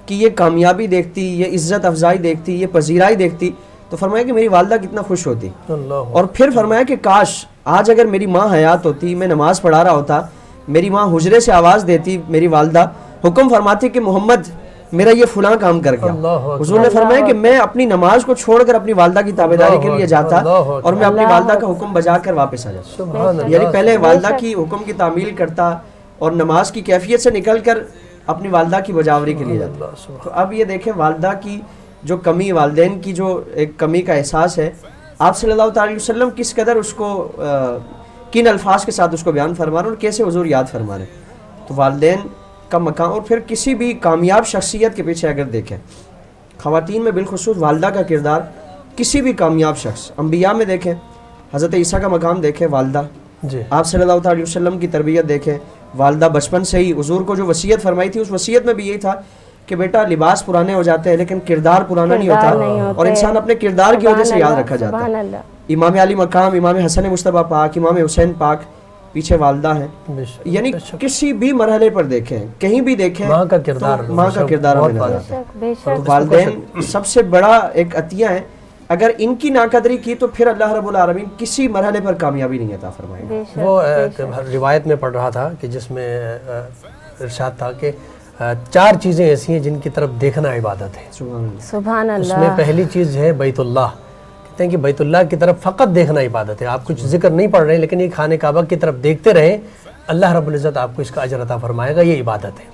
کی یہ کامیابی دیکھتی، یہ عزت افزائی دیکھتی، یہ پذیرائی دیکھتی، تو فرمایا کہ میری والدہ کتنا خوش ہوتی. اور پھر فرمایا کہ کاش آج اگر میری ماں حیات ہوتی، میں نماز پڑھا رہا ہوتا، میری ماں حجرے سے آواز دیتی، میری والدہ حکم فرماتی کہ محمد میرا یہ فلاں کام کر گیا. حضور نے فرمایا کہ میں اپنی نماز کو چھوڑ کر اپنی والدہ کی تابعداری کے لیے جاتا اور میں اپنی والدہ کا حکم بجا کر واپس آ جاتا. یعنی پہلے والدہ کی حکم کی تعمیل کرتا اور نماز کی کیفیت سے نکل کر اپنی والدہ کی بجاوری کے لیے جاتا. تو اب یہ دیکھیں والدہ کی جو کمی، والدین کی جو ایک کمی کا احساس ہے، آپ صلی اللہ تعالی وسلم کس قدر اس کو کن الفاظ کے ساتھ اس کو بیان فرما رہے ہیں اور کیسے حضور یاد فرما رہے ہیں. تو والدین کا مقام، اور پھر کسی بھی کامیاب شخصیت کے پیچھے اگر دیکھیں، خواتین میں بالخصوص والدہ کا کردار، کسی بھی کامیاب شخص، انبیاء میں دیکھیں حضرت عیسیٰ کا مقام دیکھیں، والدہ آپ صلی اللہ تعالی وسلم کی تربیت دیکھیں، والدہ بچپن سے ہی حضور کو جو وصیت فرمائی تھی، اس وصیت میں بھی یہی تھا کہ بیٹا لباس پرانے ہو جاتے ہیں لیکن کردار پرانا نہیں ہوتا، اور انسان اپنے کردار کی وجہ سے یاد رکھا جاتا ہے. امام علی مقام، امام حسن مصطفیٰ پاک، امام حسین پاک، پیچھے والدہ ہیں. یعنی کسی بھی مرحلے پر دیکھیں، کہیں بھی دیکھیں، ماں کا کردار ہمیں نظر آتا ہے. والدین سب سے بڑا ایک عطیہ ہے، اگر ان کی ناقدری کی تو پھر اللہ رب العالمین کسی مرحلے پر کامیابی نہیں عطا فرمائے گا. وہ روایت میں پڑھ رہا تھا کہ جس میں ارشاد تھا کہ 4 چیزیں ایسی ہیں جن کی طرف دیکھنا عبادت ہے. سبحان اللہ. اس میں پہلی چیز ہے بیت اللہ. کہتے ہیں کہ بیت اللہ کی طرف فقط دیکھنا عبادت ہے. آپ کچھ ذکر نہیں پڑھ رہے ہیں لیکن یہ خانہ کعبہ کی طرف دیکھتے رہیں، اللہ رب العزت آپ کو اس کا اجر عطا فرمائے گا. یہ عبادت ہے.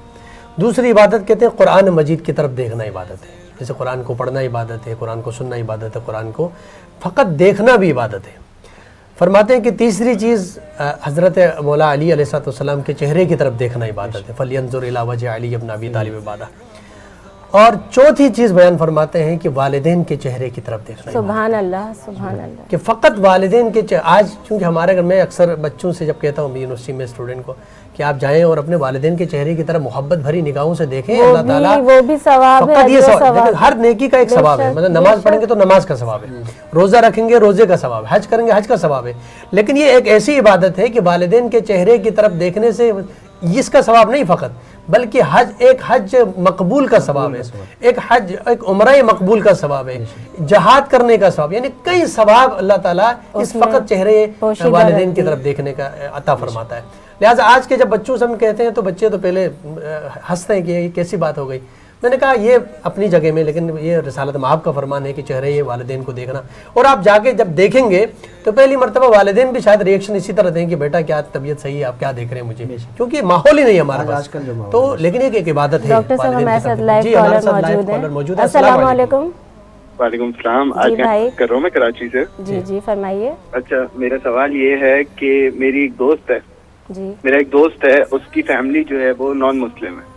دوسری عبادت کہتے ہیں قرآن مجید کی طرف دیکھنا عبادت ہے. جیسے قرآن کو پڑھنا عبادت ہے، قرآن کو سننا عبادت ہے، قرآن کو فقط دیکھنا بھی عبادت ہے. فرماتے ہیں کہ تیسری چیز حضرت مولا علی علیہ السلام کے چہرے کی طرف دیکھنا عبادت ہے. فَلْيَنْظُرْ إِلَىٰ وَجْهِ عَلِيِّ بْنِ أَبِي طَالِبٍ عِبَادَةٌ. اور چوتھی چیز بیان فرماتے ہیں کہ والدین کے چہرے کی طرف دیکھنا. سبحان اللہ، سبحان اللہ. کہ فقط والدین کے آج چونکہ ہمارے گھر میں اکثر بچوں سے جب کہتا ہوں یونیورسٹی میں اسٹوڈنٹ کو کہ آپ جائیں اور اپنے والدین کے چہرے کی طرف محبت بھری نگاہوں سے دیکھیں، اللہ تعالیٰ وہ بھی ثواب ہے. فقط یہ ثواب، ہر نیکی کا ایک ثواب ہے. مطلب نماز پڑھیں گے تو نماز کا ثواب ہے، روزہ رکھیں گے روزے کا ثواب ہے، حج کریں گے حج کا ثواب ہے. لیکن یہ ایک ایسی عبادت ہے کہ والدین کے چہرے کی طرف دیکھنے سے اس کا ثواب نہیں فقط، بلکہ ایک حج مقبول کا ثواب ہے، ایک عمرہ مقبول کا ثواب ہے، جہاد کرنے کا ثواب، یعنی کئی ثواب اللہ تعالیٰ اس فقط چہرے والدین کی طرف دیکھنے کا عطا فرماتا ہے. لہٰذا آج کے جب بچوں سے ہم کہتے ہیں تو بچے تو پہلے ہنستے ہیں کہ یہ کیسی بات ہو گئی. میں نے کہا یہ اپنی جگہ میں، لیکن یہ رسالت آپ کا فرمان ہے کہ چہرے یہ والدین کو دیکھنا. اور آپ جا کے جب دیکھیں گے تو پہلی مرتبہ والدین بھی شاید ریئیکشن اسی طرح دیں کہ بیٹا کیا طبیعت صحیح ہے، آپ کیا دیکھ رہے ہیں مجھے، کیونکہ ماحول ہی نہیں ہمارے پاس. تو لیکن ایک عبادت ہے. ڈاکٹر صاحب ہمارے ساتھ لائیو کالر موجود ہے. السلام علیکم. وعلیکم السلام. آج میں کر رہا ہوں، میں کراچی سے. جی فرمائیے. اچھا، میرا سوال یہ ہے کہ میری ایک دوست ہے، میرا ایک دوست ہے، اس کی فیملی جو ہے وہ نان مسلم ہے،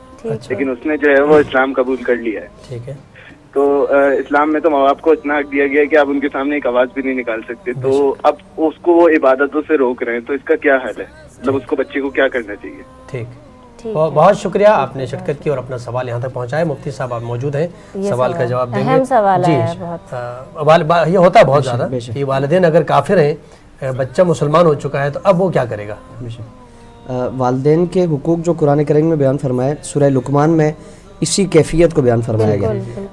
لیکن اس نے جو ہے وہ اسلام قبول کر لیا ہے. ٹھیک ہے. تو اسلام میں تو ماں باپ کو اتنا حق دیا گیا ہے کہ آپ ان کے سامنے ایک آواز بھی نہیں نکال سکتے. تو اب اس کو وہ عبادتوں سے روک رہے ہیں، تو اس کا کیا حل ہے؟ مطلب اس کو بچے کو کیا کرنا چاہیے؟ ٹھیک. بہت شکریہ، آپ نے شرکت کی اور اپنا سوال یہاں تک پہنچایا۔ مفتی صاحب آپ موجود ہیں، سوال کا جواب دیں گے۔ اہم سوال جی ہے بہت۔ یہ ہوتا ہے بہت زیادہ کہ والدین اگر کافر ہیں، بچہ مسلمان ہو چکا ہے تو اب وہ کیا کرے گا؟ والدین کے حقوق جو قرآن کریم میں بیان فرمائے، سورہ لقمان میں اسی کیفیت کو بیان فرمایا گیا،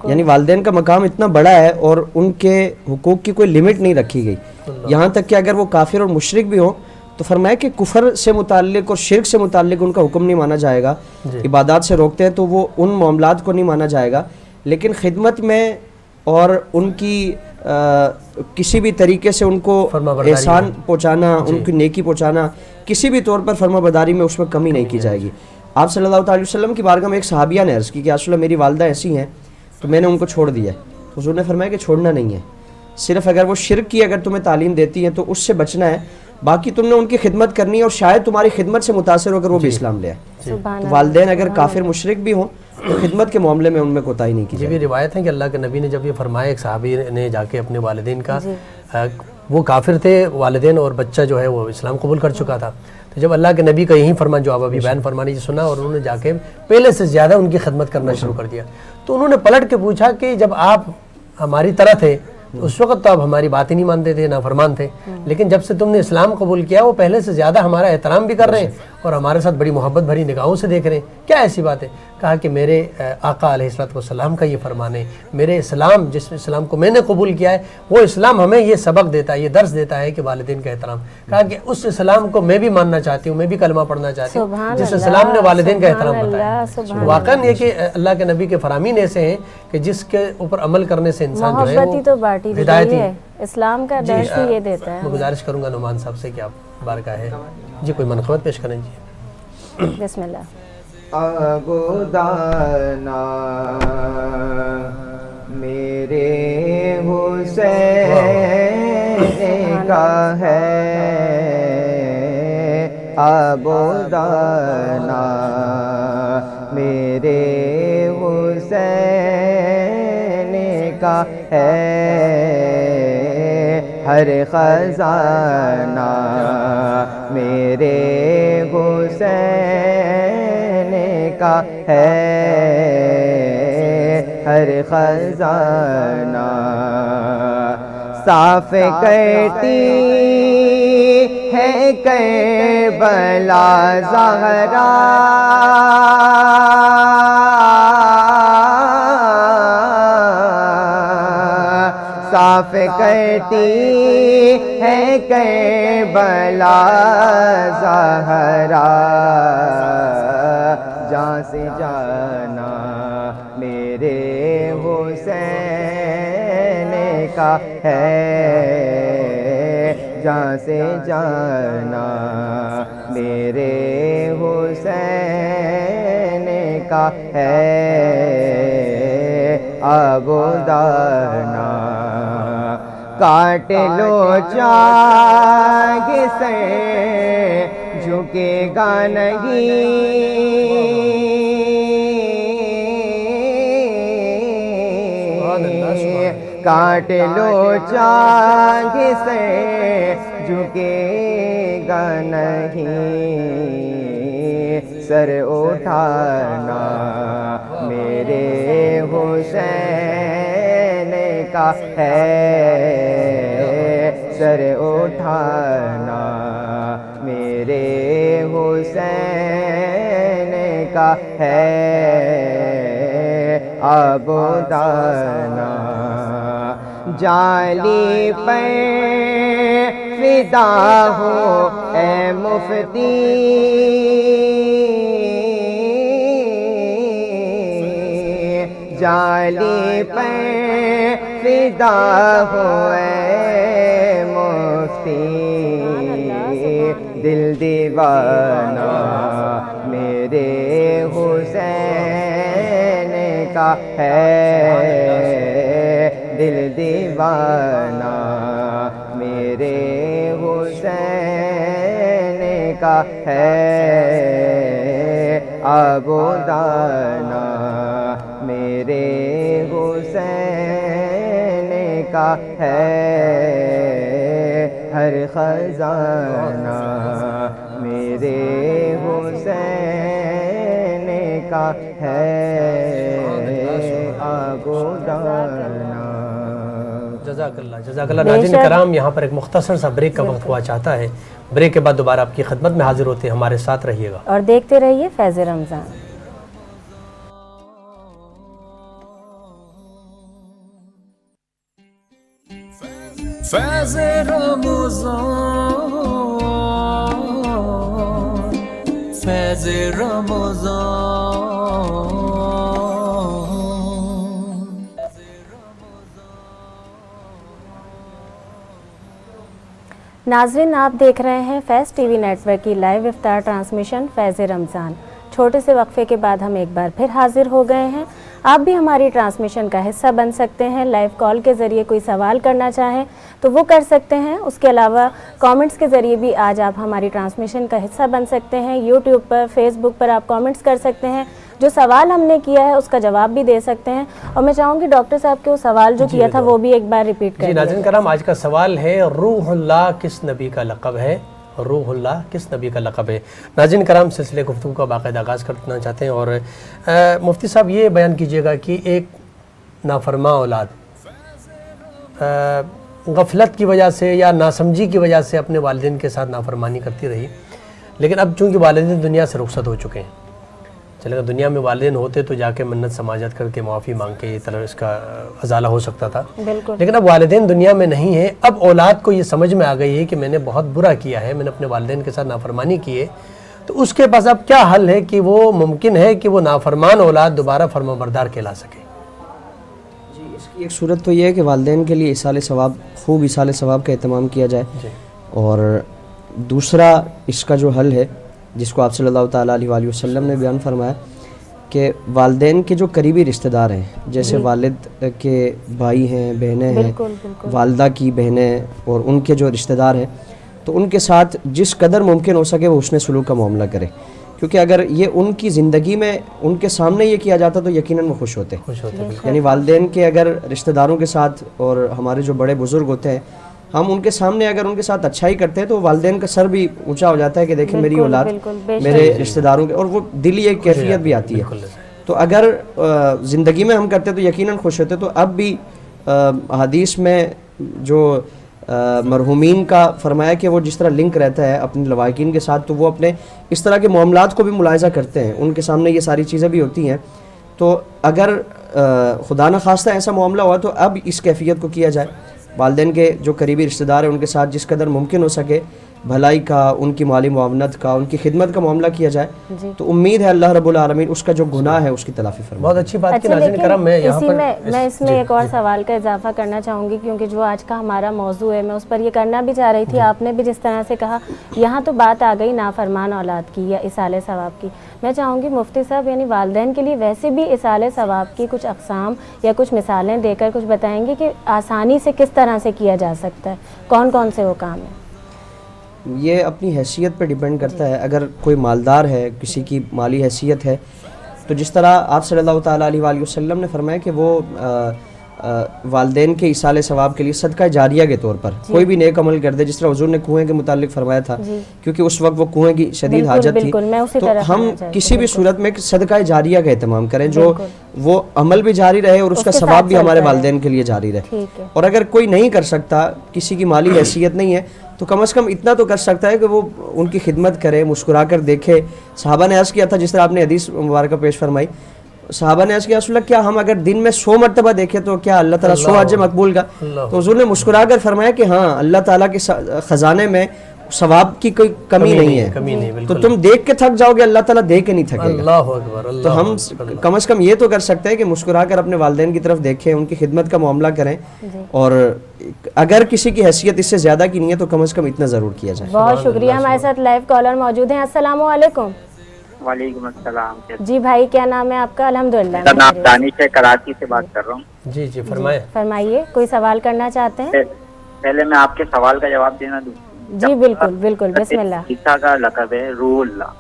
یعنی والدین کا مقام اتنا بڑا ہے اور ان کے حقوق کی کوئی لمٹ نہیں رکھی گئی، یہاں تک کہ اگر وہ کافر اور مشرک بھی ہوں تو فرمایا کہ کفر سے متعلق اور شرک سے متعلق ان کا حکم نہیں مانا جائے گا، عبادات سے روکتے ہیں تو وہ ان معاملات کو نہیں مانا جائے گا، لیکن خدمت میں اور ان کی کسی بھی طریقے سے ان کو احسان پہنچانا، ان کی نیکی پہنچانا، کسی بھی طور پر فرما برداری میں اس میں کمی نہیں کی جائے گی۔ آپ صلی اللہ تعالی وسلم کی بارگاہ میں ایک صحابیہ نے عرض کی کہ رسول اللہ میری والدہ ایسی ہیں تو میں نے ان کو چھوڑ دیا ہے، حضور نے فرمایا کہ چھوڑنا نہیں ہے، صرف اگر وہ شرک کی اگر تمہیں تعلیم دیتی ہیں تو اس سے بچنا ہے، باقی تم نے ان کی خدمت کرنی ہے، اور شاید تمہاری خدمت سے متاثر ہو کر وہ بھی اسلام لے آئے۔ تو والدین اگر کافر مشرک بھی ہوں تو خدمت کے معاملے میں ان میں کوتاہی نہیں کی یہ جائے۔ بھی روایت ہے کہ اللہ کے نبی نے جب یہ فرمایا، ایک صحابی نے جا کے اپنے والدین کا، وہ کافر تھے والدین اور بچہ جو ہے وہ اسلام قبول کر چکا تھا، تو جب اللہ کے نبی کا یہی فرمان جو آپ ابھی بیان فرمانی سنا، اور انہوں نے جا کے پہلے سے زیادہ ان کی خدمت کرنا شروع کر دیا، تو انہوں نے پلٹ کے پوچھا کہ جب آپ ہماری طرح تھے تو اس وقت تو آپ ہماری بات ہی نہیں مانتے تھے، نافرمان تھے، لیکن جب سے تم نے اسلام قبول کیا وہ پہلے سے زیادہ ہمارا احترام بھی کر رہے ہیں اور ہمارے ساتھ بڑی محبت بھری نگاہوں سے دیکھ رہے ہیں، کیا ایسی بات ہے؟ کہا کہ میرے آقا علیہ الصلوۃ والسلام کا یہ فرمان ہے، میرے اسلام، جس اسلام کو میں نے قبول کیا ہے، وہ اسلام ہمیں یہ سبق دیتا ہے، یہ درس دیتا ہے کہ والدین کا احترام۔ کہا کہ اس اسلام کو میں بھی ماننا چاہتی ہوں، میں بھی کلمہ پڑھنا چاہتی ہوں جس اسلام نے والدین کا احترام بتایا۔ واقعاً یہ کہ اللہ کے نبی کے فرامین ایسے ہیں کہ جس کے اوپر عمل کرنے سے انسان جو ہے وہ ہدایتی۔ اسلام کا درس بھی یہ دیتا ہے۔ میں گزارش کروں گا نعمان صاحب سے کہ آپ بارگاہ ہے جی کوئی منقبت پیش کریں جی۔ بسم اللہ۔ عبدانا میرے حسین کا ہے، عبدانا میرے حسین کا ہے، ہر خزانہ میرے حسین کا ہے، ہر خزانہ صاف کرتی ہے کربلا زہرا، صاف کرتی ہے کربلا زہرا، جان سے جانا میرے حسین کا ہے، جان سے جانا میرے حسین کا ہے، عبدانا کاٹ لو چاک سے جھکے گا نہیں، کاٹ لو چاک سے جھکے گا نہیں، سر اٹھانا میرے حسین کا ہے، سر اٹھانا میرے حسین کا ہے، عبدانا جالی پر فدا ہو اے مفتی، جالی پر فدا ہو اے مفتی، دل دیوانہ میرے حسین کا ہے، دل دیوانہ میرے حسین کا ہے، عبدانا میرے حسین کا ہے، ہر خزانہ میرے حسین کا ہے آگودانا. جزاک اللہ. ناظرین کرام، یہاں پر ایک مختصر سا بریک کا وقت ہوا چاہتا ہے. بریک کے بعد دوبارہ آپ کی خدمت میں حاضر ہوتے ہیں. ہمارے ساتھ رہیے گا اور دیکھتے رہیے فیض رمضان. فیض رمضان، فیض رمضان. ناظرین، آپ دیکھ رہے ہیں فیض ٹی وی نیٹ ورک کی لائیو افطار ٹرانسمیشن فیض رمضان. چھوٹے سے وقفے کے بعد ہم ایک بار پھر حاضر ہو گئے ہیں. آپ بھی ہماری ٹرانسمیشن کا حصہ بن سکتے ہیں. لائیو کال کے ذریعے کوئی سوال کرنا چاہیں تو وہ کر سکتے ہیں. اس کے علاوہ کامنٹس کے ذریعے بھی آج آپ ہماری ٹرانسمیشن کا حصہ بن سکتے ہیں. یوٹیوب پر، فیس بک پر آپ کامنٹس کر سکتے ہیں. جو سوال ہم نے کیا ہے اس کا جواب بھی دے سکتے ہیں. اور میں چاہوں گی ڈاکٹر صاحب کے وہ سوال جو کیا تھا وہ بھی ایک بار ریپیٹ کر دیں. ناظرین کرام، آج کا سوال ہے روح اللہ کس نبی کا لقب ہے؟ روح اللہ کس نبی کا لقب ہے؟ ناظرین کرام، سلسلے گفتگو کا باقاعدہ آغاز کرنا چاہتے ہیں. اور مفتی صاحب یہ بیان کیجئے گا کہ ایک نافرما اولاد غفلت کی وجہ سے یا ناسمجھی کی وجہ سے اپنے والدین کے ساتھ نافرمانی کرتی رہی، لیکن اب چونکہ والدین دنیا سے رخصت ہو چکے ہیں. چلے اگر دنیا میں والدین ہوتے تو جا کے منت سماجت کر کے معافی مانگ کے یہ طرح اس کا ازالہ ہو سکتا تھا. لیکن اب والدین دنیا میں نہیں ہیں. اب اولاد کو یہ سمجھ میں آ گئی ہے کہ میں نے بہت برا کیا ہے، میں نے اپنے والدین کے ساتھ نافرمانی کی ہے. تو اس کے پاس اب کیا حل ہے کہ وہ ممکن ہے کہ وہ نافرمان اولاد دوبارہ فرمانبردار کہلا سکے؟ جی، اس کی ایک صورت تو یہ ہے کہ والدین کے لیے ایصال ثواب، خوب ایصال ثواب کا اہتمام کیا جائے. اور دوسرا اس کا جو حل ہے جس کو آپ صلی اللہ تعالیٰ علیہ وآلہ وسلم نے بیان فرمایا کہ والدین کے جو قریبی رشتہ دار ہیں، جیسے والد کے بھائی ہیں، بہنیں ہیں، والدہ کی بہنیں اور ان کے جو رشتہ دار ہیں، تو ان کے ساتھ جس قدر ممکن ہو سکے وہ حسن سلوک کا معاملہ کرے. کیونکہ اگر یہ ان کی زندگی میں ان کے سامنے یہ کیا جاتا تو یقیناً وہ خوش ہوتے. یعنی والدین کے اگر رشتہ داروں کے ساتھ اور ہمارے جو بڑے بزرگ ہوتے ہیں، ہم ان کے سامنے اگر ان کے ساتھ اچھائی کرتے ہیں تو والدین کا سر بھی اونچا ہو جاتا ہے کہ دیکھیں میری اولاد میرے رشتہ داروں کے، اور وہ دلی ایک کیفیت بھی آتی ہے. تو اگر زندگی میں ہم کرتے تو یقیناً خوش ہوتے. تو اب بھی حدیث میں جو مرحومین کا فرمایا کہ وہ جس طرح لنک رہتا ہے اپنے لواحقین کے ساتھ، تو وہ اپنے اس طرح کے معاملات کو بھی ملاحظہ کرتے ہیں، ان کے سامنے یہ ساری چیزیں بھی ہوتی ہیں. تو اگر خدا نخواستہ ایسا معاملہ ہوا تو اب اس کیفیت کو کیا جائے. والدین کے جو قریبی رشتہ دار ہیں ان کے ساتھ جس قدر ممکن ہو سکے بھلائی کا، ان کی مالی معاونت کا، ان کی خدمت کا معاملہ کیا جائے. تو امید ہے اللہ رب العالمین اس کا جو گناہ ہے اس کی تلافی فرمائے. بہت اچھی بات کی ناظرین کرام. میں اس میں ایک اور سوال کا اضافہ کرنا چاہوں گی، کیونکہ جو آج کا ہمارا موضوع ہے میں اس پر یہ کرنا بھی چاہ رہی تھی. آپ نے بھی جس طرح سے کہا یہاں تو بات آ گئی نافرمان اولاد کی یا ایصال ثواب کی. میں چاہوں گی مفتی صاحب یعنی والدین کے لیے ویسے بھی ایصال ثواب کی کچھ اقسام یا کچھ مثالیں دے کر کچھ بتائیں گے کہ آسانی سے کس طرح سے کیا جا سکتا ہے، کون کون سے وہ کام ہیں؟ یہ اپنی حیثیت پہ ڈیپینڈ کرتا ہے. اگر کوئی مالدار ہے، کسی کی مالی حیثیت ہے، تو جس طرح آپ صلی اللہ تعالیٰ علیہ وآلہ وسلم نے فرمایا کہ وہ والدین کے ایصال ثواب کے لیے صدقہ جاریہ کے طور پر کوئی بھی نیک عمل کر دے، جس طرح حضور نے کنویں کے متعلق فرمایا تھا کیونکہ اس وقت وہ کنویں کی شدید حاجت تھی. تو ہم کسی بھی صورت میں صدقہ جاریہ کا اہتمام کریں جو وہ عمل بھی جاری رہے اور اس کا ثواب بھی ہمارے والدین کے لیے جاری رہے. اور اگر کوئی نہیں کر سکتا، کسی کی مالی حیثیت نہیں ہے، تو کم از کم اتنا تو کر سکتا ہے کہ وہ ان کی خدمت کرے، مسکرا کر دیکھے. صحابہ نے عرض کیا تھا جس طرح آپ نے حدیث مبارکہ پیش فرمائی، صحابہ نے عرض کیا رسول اللہ کیا ہم اگر دن میں 100 مرتبہ دیکھیں تو کیا اللہ تعالیٰ 100 حج مقبول کا؟ تو حضور نے مسکرا کر فرمایا کہ ہاں اللہ تعالیٰ کے خزانے میں ثواب کی کوئی کمی نہیں ہے. تو تم دیکھ کے تھک جاؤ گے، اللہ تعالیٰ دیکھ کے نہیں تھکے گا. تو ہم کم از کم یہ تو کر سکتے ہیں کہ مسکرا کر اپنے والدین کی طرف دیکھیں، ان کی خدمت کا معاملہ کریں. اور اگر کسی کی حیثیت اس سے زیادہ کی نہیں ہے تو کم از کم اتنا ضرور کیا جائے. بہت شکریہ. ہمارے ساتھ لائیو کالر موجود ہیں. السلام علیکم. وعلیکم السلام. جی بھائی کیا نام ہے آپ کا؟ الحمدللہ. میرا نام دانش ہے، کراچی سے بات کر رہا ہوں. جی جی فرمائیے. کوئی سوال کرنا چاہتے ہیں؟ پہلے میں آپ کے سوال کا جواب دینا دوں. جی بالکل بالکل، بسم اللہ. عیسیٰ کا لقب ہے روح اللہ.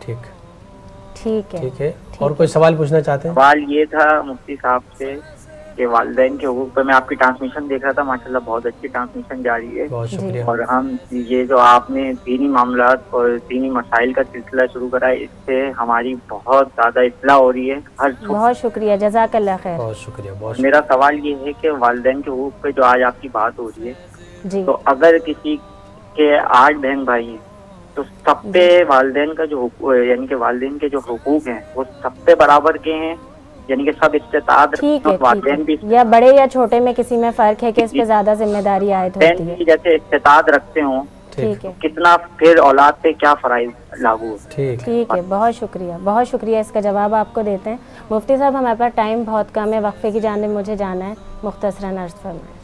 ٹھیک ہے. اور کوئی سوال پوچھنا چاہتے ہیں؟ سوال یہ تھا مفتی صاحب سے کہ والدین کے حقوق پہ میں آپ کی ٹرانسمیشن دیکھ رہا تھا، ماشاءاللہ بہت اچھی ٹرانسمیشن جاری ہے. بہت شکریہ. اور ہم یہ جو آپ نے دینی معاملات اور دینی مسائل کا سلسلہ شروع کرا ہے، اس سے ہماری بہت زیادہ اطلاع ہو رہی ہے. بہت شکریہ، جزاک اللہ خیر. بہت شکریہ. بہت میرا سوال یہ ہے کہ والدین کے حقوق پہ جو آج آپ کی بات ہو رہی ہے، جی، تو اگر کسی کے 8 بہن بھائی ہیں تو سب پہ والدین کا جو حقوق، یعنی کہ والدین کے جو حقوق ہیں وہ سب پہ برابر کے ہیں، یعنی کہ سب استطاعت والدین بھی، یا بڑے یا چھوٹے میں کسی میں فرق ہے کہ اس پہ زیادہ ذمہ داری عائد ہوتی ہے؟ جیسے استطاعت رکھتے ہوں، ٹھیک ہے، کتنا پھر اولاد پہ کیا فرائض لاگو؟ ٹھیک ہے. بہت شکریہ، بہت شکریہ. اس کا جواب آپ کو دیتے ہیں. مفتی صاحب ہمارے پاس ٹائم بہت کم ہے، وقفے کی جانب مجھے جانا ہے، مختصراً عرض فرمائیں.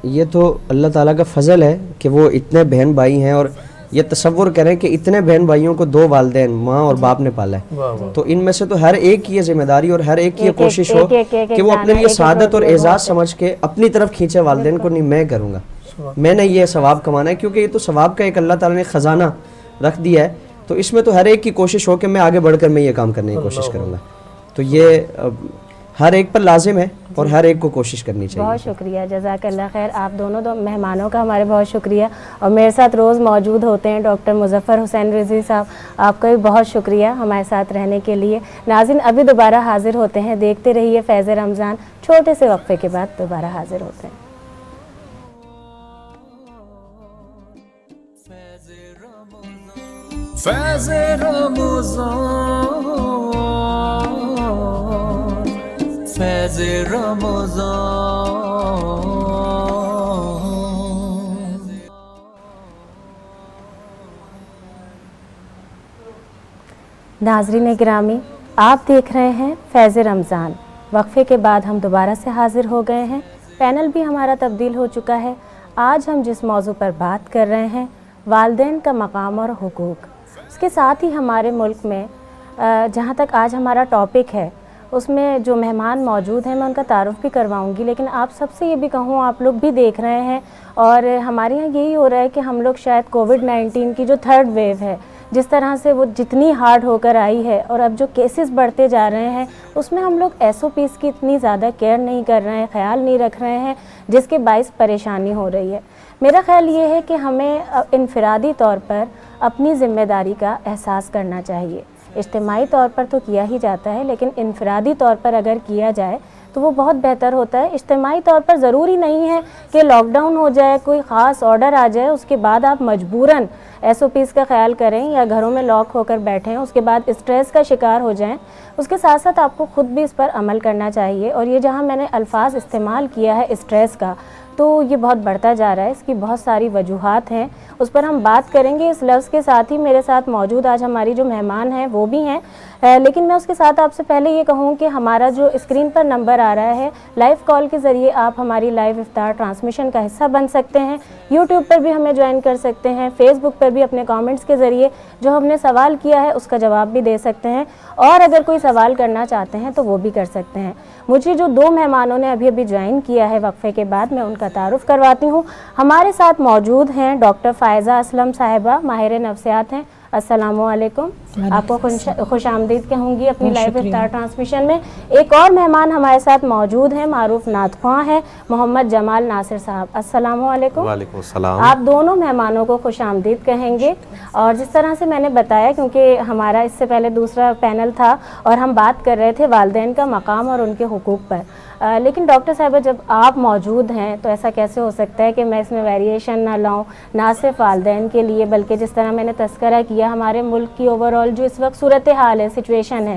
یہ تو اللہ تعالیٰ کا فضل ہے کہ وہ اتنے بہن بھائی ہیں، اور یہ تصور کریں کہ اتنے بہن بھائیوں کو 2 والدین ماں اور باپ نے پالا ہے. تو ان میں سے تو ہر ایک کی یہ ذمہ داری اور ہر ایک کی یہ کوشش ہو کہ وہ اپنے لیے سعادت اور اعزاز سمجھ کے اپنی طرف کھینچے والدین کو. نہیں، میں کروں گا، میں نے یہ ثواب کمانا ہے، کیونکہ یہ تو ثواب کا ایک اللہ تعالیٰ نے خزانہ رکھ دیا ہے. تو اس میں تو ہر ایک کی کوشش ہو کہ میں آگے بڑھ کر میں یہ کام کرنے کی کوشش کروں گا. تو یہ ہر ایک پر لازم ہے اور ہر ایک کو کوشش کرنی چاہیے. بہت شکریہ، جزاک اللہ خیر. آپ دونوں مہمانوں کا ہمارے بہت شکریہ. اور میرے ساتھ روز موجود ہوتے ہیں ڈاکٹر مظفر حسین رضوی صاحب، آپ کا بھی بہت شکریہ ہمارے ساتھ رہنے کے لیے. ناظرین ابھی دوبارہ حاضر ہوتے ہیں، دیکھتے رہیے فیض رمضان. چھوٹے سے وقفے کے بعد دوبارہ حاضر ہوتے ہیں. فیض رمضان، فیض رمضان. ناظرین گرامی، آپ دیکھ رہے ہیں فیض رمضان. وقفے کے بعد ہم دوبارہ سے حاضر ہو گئے ہیں. پینل بھی ہمارا تبدیل ہو چکا ہے. آج ہم جس موضوع پر بات کر رہے ہیں، والدین کا مقام اور حقوق. اس کے ساتھ ہی ہمارے ملک میں جہاں تک آج ہمارا ٹاپک ہے، اس میں جو مہمان موجود ہیں میں ان کا تعارف بھی کرواؤں گی، لیکن آپ سب سے یہ بھی کہوں، آپ لوگ بھی دیکھ رہے ہیں اور ہمارے یہاں یہی ہو رہا ہے کہ ہم لوگ شاید کووڈ-19 کی جو 3rd ویو ہے، جس طرح سے وہ جتنی ہارڈ ہو کر آئی ہے اور اب جو کیسز بڑھتے جا رہے ہیں، اس میں ہم لوگ SOPs کی اتنی زیادہ کیئر نہیں کر رہے ہیں، خیال نہیں رکھ رہے ہیں، جس کے باعث پریشانی ہو رہی ہے. میرا خیال یہ ہے کہ ہمیں انفرادی طور پر اپنی ذمہ داری کا احساس کرنا چاہیے. اجتماعی طور پر تو کیا ہی جاتا ہے، لیکن انفرادی طور پر اگر کیا جائے تو وہ بہت بہتر ہوتا ہے. اجتماعی طور پر ضروری نہیں ہے کہ لاک ڈاؤن ہو جائے، کوئی خاص آرڈر آ جائے، اس کے بعد آپ مجبوراً SOPs کا خیال کریں یا گھروں میں لاک ہو کر بیٹھیں، اس کے بعد اسٹریس کا شکار ہو جائیں. اس کے ساتھ ساتھ آپ کو خود بھی اس پر عمل کرنا چاہیے. اور یہ جہاں میں نے الفاظ استعمال کیا ہے اسٹریس کا، تو یہ بہت بڑھتا جا رہا ہے. اس کی بہت ساری وجوہات ہیں، اس پر ہم بات کریں گے. اس لفظ کے ساتھ ہی میرے ساتھ موجود آج ہماری جو مہمان ہیں وہ بھی ہیں، لیکن میں اس کے ساتھ آپ سے پہلے یہ کہوں کہ ہمارا جو اسکرین پر نمبر آ رہا ہے، لائیو کال کے ذریعے آپ ہماری لائیو افطار ٹرانسمیشن کا حصہ بن سکتے ہیں. یوٹیوب پر بھی ہمیں جوائن کر سکتے ہیں. فیس بک پر بھی اپنے کامنٹس کے ذریعے جو ہم نے سوال کیا ہے اس کا جواب بھی دے سکتے ہیں، اور اگر کوئی سوال کرنا چاہتے ہیں تو وہ بھی کر سکتے ہیں. مجھے جو 2 مہمانوں نے ابھی جوائن کیا ہے وقفے کے بعد، میں ان کا تعارف کرواتی ہوں. ہمارے ساتھ موجود ہیں ڈاکٹر فائزہ اسلم صاحبہ، ماہر نفسیات ہیں. السلام علیکم، آپ کو خوش آمدید کہوں گی اپنی لائیو افطار ٹرانسمیشن میں. ایک اور مہمان ہمارے ساتھ موجود ہیں، معروف نعت خواں ہیں، محمد جمال ناصر صاحب. السلام علیکم. وعلیکم السلام. آپ دونوں مہمانوں کو خوش آمدید کہیں گے. اور جس طرح سے میں نے بتایا، کیونکہ ہمارا اس سے پہلے دوسرا پینل تھا اور ہم بات کر رہے تھے والدین کا مقام اور ان کے حقوق پر، لیکن ڈاکٹر صاحبہ جب آپ موجود ہیں تو ایسا کیسے ہو سکتا ہے کہ میں اس میں ویریشن نہ لاؤں، نہ صرف والدین کے لیے بلکہ جس طرح میں نے تذکرہ کیا ہمارے ملک کی اوور آل جو اس وقت صورتحال ہے، سچویشن ہے،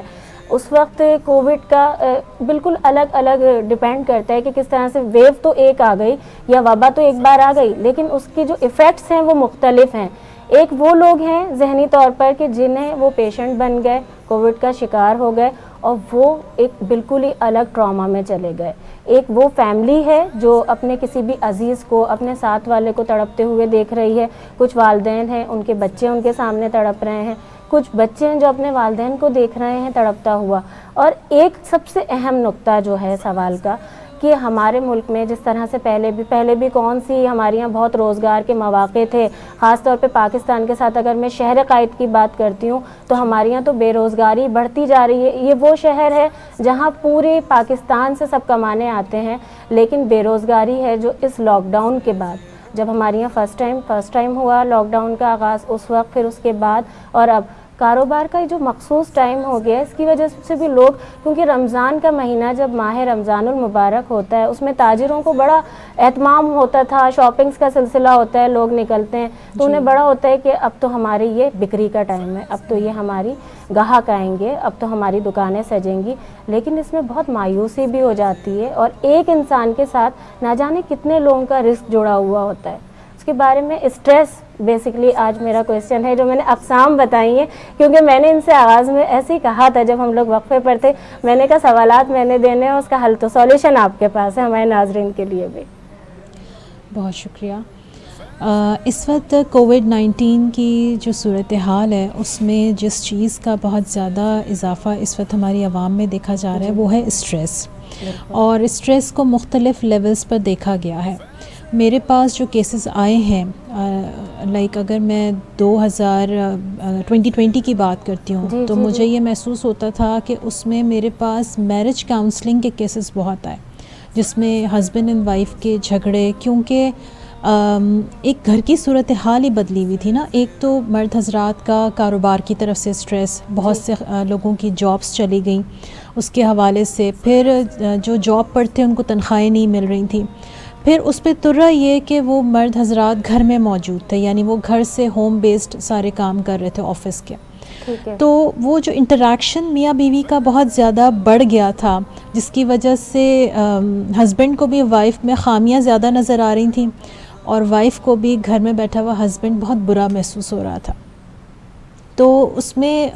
اس وقت کووڈ کا بالکل الگ الگ ڈیپینڈ کرتا ہے کہ کس طرح سے ویو تو ایک آ گئی یا وبا تو ایک بار آ گئی، لیکن اس کی جو ایفیکٹس ہیں وہ مختلف ہیں. ایک وہ لوگ ہیں ذہنی طور پر کہ جنہیں وہ پیشنٹ بن گئے، کووڈ کا شکار ہو گئے اور وہ ایک بالکل ہی الگ ٹراما میں چلے گئے. ایک وہ فیملی ہے جو اپنے کسی بھی عزیز کو، اپنے ساتھ والے کو تڑپتے ہوئے دیکھ رہی ہے. کچھ والدین ہیں، ان کے بچے ان کے سامنے تڑپ رہے ہیں. کچھ بچے ہیں جو اپنے والدین کو دیکھ رہے ہیں تڑپتا ہوا. اور ایک سب سے اہم نقطہ جو ہے سوال کا جبکہ ہمارے ملک میں جس طرح سے پہلے بھی کون سی ہمارے یہاں بہت روزگار کے مواقع تھے. خاص طور پہ پاکستان کے ساتھ اگر میں شہر قائد کی بات کرتی ہوں تو ہمارے یہاں تو بے روزگاری بڑھتی جا رہی ہے. یہ وہ شہر ہے جہاں پورے پاکستان سے سب کمانے آتے ہیں, لیکن بے روزگاری ہے جو اس لاک ڈاؤن کے بعد, جب ہمارے یہاں فرسٹ ٹائم ہوا لاک ڈاؤن کا آغاز, اس وقت پھر اس کے بعد, اور اب کاروبار کا جو مخصوص ٹائم ہو گیا, اس کی وجہ سے بھی لوگ, کیونکہ رمضان کا مہینہ جب ماہ رمضان المبارک ہوتا ہے اس میں تاجروں کو بڑا اہتمام ہوتا تھا, شاپنگز کا سلسلہ ہوتا ہے, لوگ نکلتے ہیں تو انہیں بڑا ہوتا ہے کہ اب تو ہماری یہ بکری کا ٹائم ہے, اب تو یہ ہماری گاہک آئیں گے, اب تو ہماری دکانیں سجیں گی. لیکن اس میں بہت مایوسی بھی ہو جاتی ہے, اور ایک انسان کے ساتھ نہ جانے کتنے لوگوں کا رزق جڑا ہوا ہوتا ہے. اس کے بارے میں اسٹریس بیسکلی آج میرا کویسچن ہے, جو میں نے اقسام بتائی ہیں, کیونکہ میں نے ان سے آغاز میں ایسے ہی کہا تھا جب ہم لوگ وقفے پر تھے, میں نے کہا سوالات میں نے دینے ہیں, اس کا حل تو سولیوشن آپ کے پاس ہے, ہمارے ناظرین کے لیے بھی. بہت شکریہ. اس وقت کووڈ-19 کی جو صورتحال ہے اس میں جس چیز کا بہت زیادہ اضافہ اس وقت ہماری عوام میں دیکھا جا رہا ہے وہ ہے اسٹریس, اور اسٹریس کو مختلف لیولز پر دیکھا گیا ہے. میرے پاس جو کیسز آئے ہیں, لائک اگر میں 2020 کی بات کرتی ہوں تو مجھے یہ محسوس ہوتا تھا کہ اس میں میرے پاس میرج کاؤنسلنگ کے کیسز بہت آئے, جس میں ہسبینڈ اینڈ وائف کے جھگڑے, کیونکہ ایک گھر کی صورتحال ہی بدلی ہوئی تھی نا. ایک تو مرد حضرات کا کاروبار کی طرف سے اسٹریس, بہت سے لوگوں کی جابس چلی گئیں اس کے حوالے سے, پھر جو جاب پر تھے ان کو تنخواہیں نہیں مل رہی تھیں, پھر اس پہ ترا یہ کہ وہ مرد حضرات گھر میں موجود تھے, یعنی وہ گھر سے ہوم بیسڈ سارے کام کر رہے تھے آفس کے. تو وہ جو انٹریکشن میاں بیوی کا بہت زیادہ بڑھ گیا تھا, جس کی وجہ سے ہسبینڈ کو بھی وائف میں خامیاں زیادہ نظر آ رہی تھیں, اور وائف کو بھی گھر میں بیٹھا ہوا ہسبینڈ بہت برا محسوس ہو رہا تھا. تو اس میں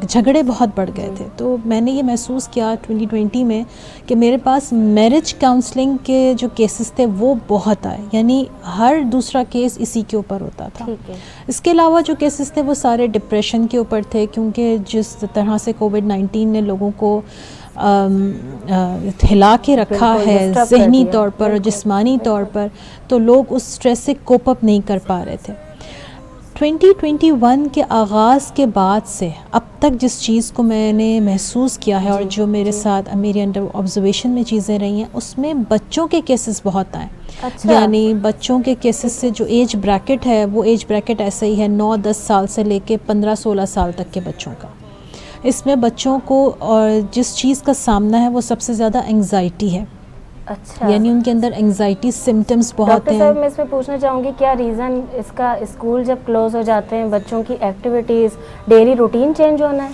جھگڑے بہت بڑھ گئے تھے. تو میں نے یہ محسوس کیا 2020 میں کہ میرے پاس میرج کاؤنسلنگ کے جو کیسز تھے وہ بہت آئے, یعنی ہر دوسرا کیس اسی کے اوپر ہوتا تھا. اس کے علاوہ جو کیسز تھے وہ سارے ڈپریشن کے اوپر تھے, کیونکہ جس طرح سے کووڈ-19 نے لوگوں کو ہلا کے رکھا ہے ذہنی طور پر اور جسمانی طور پر, تو لوگ اس اسٹریس سے کوپ اپ نہیں کر پا رہے تھے. 2021 کے آغاز کے بعد سے اب تک جس چیز کو میں نے محسوس کیا ہے, اور جو میرے ساتھ میرے انڈر آبزرویشن میں چیزیں رہی ہیں, اس میں بچوں کے کیسز بہت آئے. یعنی بچوں کے کیسز سے جو ایج بریکٹ ہے وہ ایج بریکٹ ایسا ہی ہے 9-10 سال سے لے کے 15-16 سال تک کے بچوں کا. اس میں بچوں کو اور جس چیز کا سامنا ہے وہ سب سے زیادہ انگزائٹی ہے. اچھا, یعنی ان کے اندر انگزائٹی سمٹمز بہت ہیں. ڈاکٹر صاحب میں اس میں پوچھنا چاہوں گی, کیا ریزن اس کا اسکول جب کلوز ہو جاتے ہیں, بچوں کی ایکٹیویٹیز, ڈیلی روٹین چینج ہونا ہے؟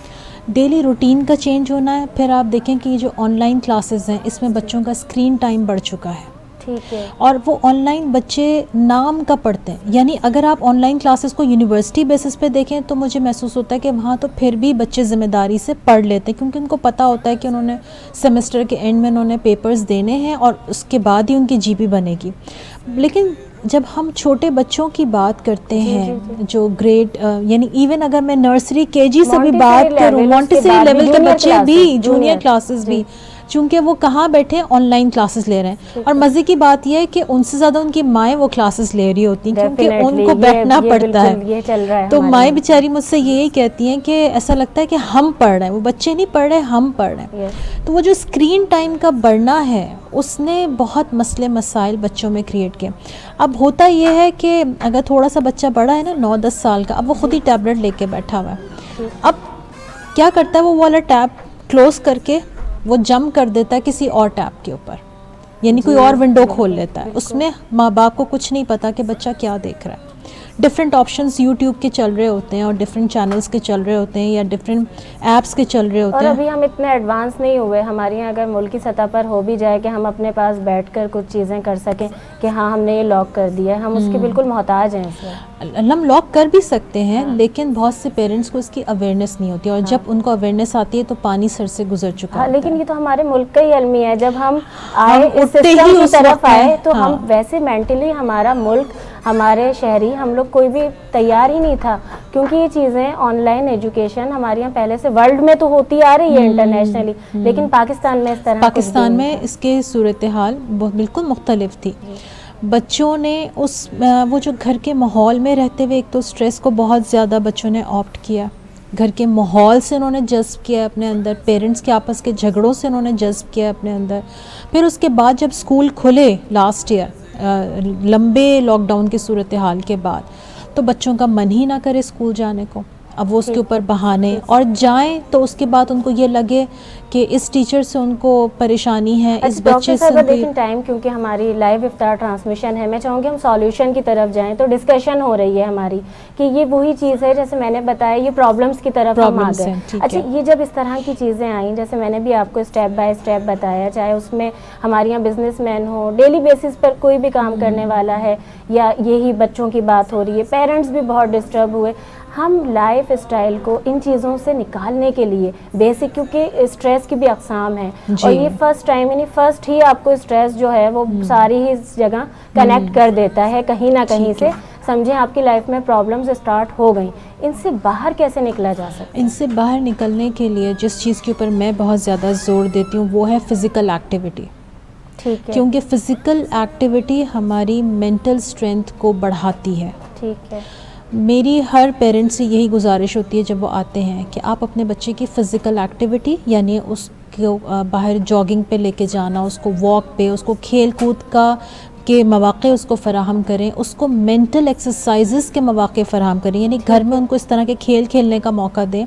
ڈیلی روٹین کا چینج ہونا ہے. پھر آپ دیکھیں کہ یہ جو آن لائن کلاسز ہیں اس میں بچوں کا اسکرین ٹائم بڑھ چکا ہے. ٹھیک ہے. اور وہ آن لائن بچے نام کا پڑھتے ہیں, یعنی اگر آپ آن لائن کلاسز کو یونیورسٹی بیسس پہ دیکھیں تو مجھے محسوس ہوتا ہے کہ وہاں تو پھر بھی بچے ذمہ داری سے پڑھ لیتے ہیں, کیونکہ ان کو پتہ ہوتا ہے کہ انہوں نے سیمسٹر کے اینڈ میں انہوں نے پیپرز دینے ہیں اور اس کے بعد ہی ان کی جی پی بنے گی. لیکن جب ہم چھوٹے بچوں کی بات کرتے ہیں جو گریڈ یعنی ایون اگر میں نرسری کے جی سے بھی بات کروں, مونٹیسری لیول کے بچے بھی, جونیئر کلاسز بھی, چونکہ وہ کہاں بیٹھے آن لائن کلاسز لے رہے ہیں. اور مزے کی بات یہ ہے کہ ان سے زیادہ ان کی مائیں وہ کلاسز لے رہی ہوتی ہیں, کیونکہ ان کو بیٹھنا پڑتا ہے. تو مائیں بیچاری مجھ سے یہی کہتی ہیں کہ ایسا لگتا ہے کہ ہم پڑھ رہے ہیں, وہ بچے نہیں پڑھ رہے, ہم پڑھ رہے ہیں. تو وہ جو اسکرین ٹائم کا بڑھنا ہے اس نے بہت مسئلے مسائل بچوں میں کریٹ کیے. اب ہوتا یہ ہے کہ اگر تھوڑا سا بچہ بڑا ہے نا 9-10 سال کا, اب وہ خود ہی ٹیبلٹ لے کے بیٹھا ہوا ہے. اب کیا کرتا ہے, وہ والا ٹیب کلوز کر کے وہ جمپ کر دیتا ہے کسی اور ٹیب کے اوپر, یعنی کوئی اور ونڈو کھول لیتا ہے. اس میں ماں باپ کو کچھ نہیں پتا کہ بچہ کیا دیکھ رہا ہے. ڈفرینٹ آپشنس یوٹیوب کے چل رہے ہوتے ہیں, اور ڈفرینٹ چینلز کے چل رہے ہوتے ہیں, یا ڈفرینٹ ایپس کے چل رہے ہوتے ہیں. اور ابھی ہم اتنے ایڈوانس نہیں ہوئے, ہمارے یہاں اگر ملکی سطح پر ہو بھی جائے کہ ہم اپنے پاس بیٹھ کر کچھ چیزیں کر سکیں کہ ہاں ہم نے یہ لاک کر دیا ہے, ہم اس کے بالکل محتاج ہیں. اس میں ہم لاک کر بھی سکتے ہیں, لیکن بہت سے پیرنٹس کو اس کی اویئرنیس نہیں ہوتی, اور جب ان کو اویئرنیس آتی ہے تو پانی سر سے گزر چکا ہے. لیکن یہ تو ہمارے ملک کا ہی المیہ ہے, جب ہم آئے اس سسٹم کی طرف آئے تو ہم ویسے مینٹلی ہمارا ملک, ہمارے شہری, ہم لوگ کوئی بھی تیار ہی نہیں تھا کیونکہ یہ چیزیں آن لائن ایجوکیشن ہمارے یہاں پہلے سے ورلڈ میں تو ہوتی آ رہی ہے انٹرنیشنلی، لیکن پاکستان میں اس طرح پاکستان میں اس کے صورتحال بالکل مختلف تھی. بچوں نے وہ جو گھر کے ماحول میں رہتے ہوئے ایک تو اسٹریس کو بہت زیادہ بچوں نے آپٹ کیا، گھر کے ماحول سے انہوں نے جذب کیا اپنے اندر، پیرنٹس کے آپس کے جھگڑوں سے انہوں نے جذب کیا اپنے اندر. پھر اس کے بعد جب اسکول کھلے لاسٹ ایئر لمبے لاک ڈاؤن کی صورتحال کے بعد، تو بچوں کا من ہی نہ کرے اسکول جانے کو. اب وہ اس کے اوپر بہانے، اور جائیں تو اس کے بعد ان کو یہ لگے کہ اس ٹیچر سے ان کو پریشانی ہے، اس بچے سے. لیکن ٹائم کیونکہ ہماری لائیو افطار ٹرانسمیشن ہے، میں چاہوں گی ہم سالوشن کی طرف جائیں. تو ڈسکشن ہو رہی ہے ہماری کہ یہ وہی چیز ہے جیسے میں نے بتایا، یہ پرابلمس کی طرف ہم آ گئے. اچھا، یہ جب اس طرح کی چیزیں آئیں، جیسے میں نے بھی آپ کو اسٹیپ بائی اسٹیپ بتایا، چاہے اس میں ہمارے یہاں بزنس مین ہو، ڈیلی بیسس پر کوئی بھی کام کرنے والا ہے، یا یہی بچوں کی بات ہو رہی ہے، پیرنٹس بھی بہت ڈسٹرب ہوئے. ہم لائف اسٹائل کو ان چیزوں سے نکالنے کے لیے بیسک، کیونکہ اسٹریس کی بھی اقسام ہیں، اور یہ فرسٹ ٹائم یعنی فرسٹ ہی آپ کو اسٹریس جو ہے وہ ساری ہی جگہ کنیکٹ کر دیتا ہے کہیں نہ کہیں سے. سمجھیں آپ کی لائف میں پرابلمز اسٹارٹ ہو گئیں، ان سے باہر کیسے نکلا جا سکتا ہے؟ ان سے باہر نکلنے کے لیے جس چیز کے اوپر میں بہت زیادہ زور دیتی ہوں وہ ہے فزیکل ایکٹیویٹی. ٹھیک ہے، کیونکہ فزیکل ایکٹیویٹی ہماری مینٹل اسٹرینتھ کو بڑھاتی ہے. ٹھیک ہے. میری ہر پیرنٹ سے یہی گزارش ہوتی ہے جب وہ آتے ہیں کہ آپ اپنے بچے کی فزیکل ایکٹیویٹی، یعنی اس کو باہر جاگنگ پہ لے کے جانا، اس کو واک پہ، اس کو کھیل کود کے مواقع اس کو فراہم کریں، اس کو مینٹل ایکسرسائزز کے مواقع فراہم کریں. یعنی گھر میں ان کو اس طرح کے کھیل کھیلنے کا موقع دیں.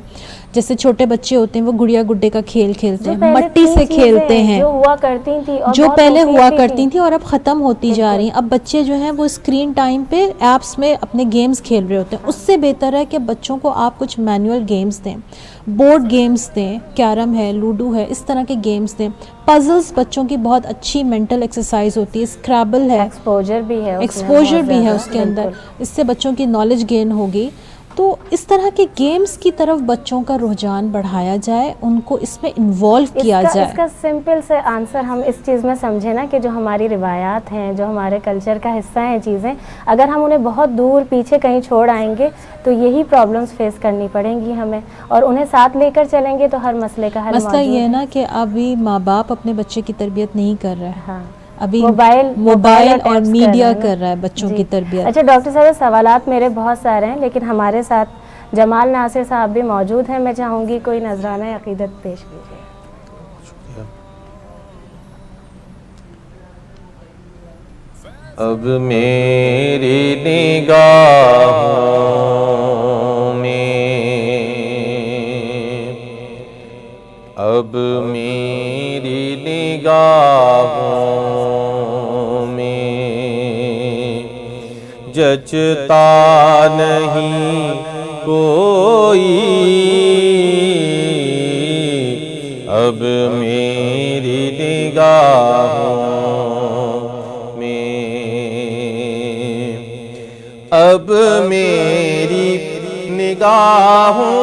جیسے چھوٹے بچے ہوتے ہیں وہ گڑیا گڈے کا کھیل کھیلتے ہیں، مٹی سے کھیلتے ہیں، جو ہوا کرتی تھی، جو پہلے ہوا کرتی تھیں اور اب ختم ہوتی جا رہی ہیں. اب بچے جو ہیں وہ اسکرین ٹائم پہ ایپس میں اپنے گیمز کھیل رہے ہوتے ہیں. اس سے بہتر ہے کہ بچوں کو آپ کچھ مینوئل گیمز دیں، بورڈ گیمز دیں، کیرم ہے، لوڈو ہے، اس طرح کے گیمز دیں. پزلز بچوں کی بہت اچھی مینٹل ایکسرسائز ہوتی ہے. اسکریبل ہے، ایکسپوجر بھی ہے اس کے اندر، اس سے بچوں کی نالج گین ہوگی. تو اس طرح کے گیمز کی طرف بچوں کا رجحان بڑھایا جائے، ان کو اس میں انوالو کیا جائے. اس کا سمپل سے آنسر ہم اس چیز میں سمجھیں نا کہ جو ہماری روایات ہیں، جو ہمارے کلچر کا حصہ ہیں چیزیں، اگر ہم انہیں بہت دور پیچھے کہیں چھوڑ آئیں گے تو یہی پرابلمس فیس کرنی پڑیں گی ہمیں، اور انہیں ساتھ لے کر چلیں گے تو ہر مسئلے کا حل. مسئلہ یہ ہے نا کہ ابھی ماں باپ اپنے بچے کی تربیت نہیں کر رہے ہیں. ہاں، ابھی موبائل اور میڈیا کر رہا ہے بچوں کی تربیت. اچھا ڈاکٹر صاحب، سوالات میرے بہت سارے ہیں، لیکن ہمارے ساتھ جمال ناصر صاحب بھی موجود ہیں. میں چاہوں گی کوئی نذرانہ عقیدت پیش کیجیے. اب میری نگاہوں میں، اب میری نگاہوں میں جچتا نہیں کوئی، اب میری نگاہوں میں، اب میری نگاہوں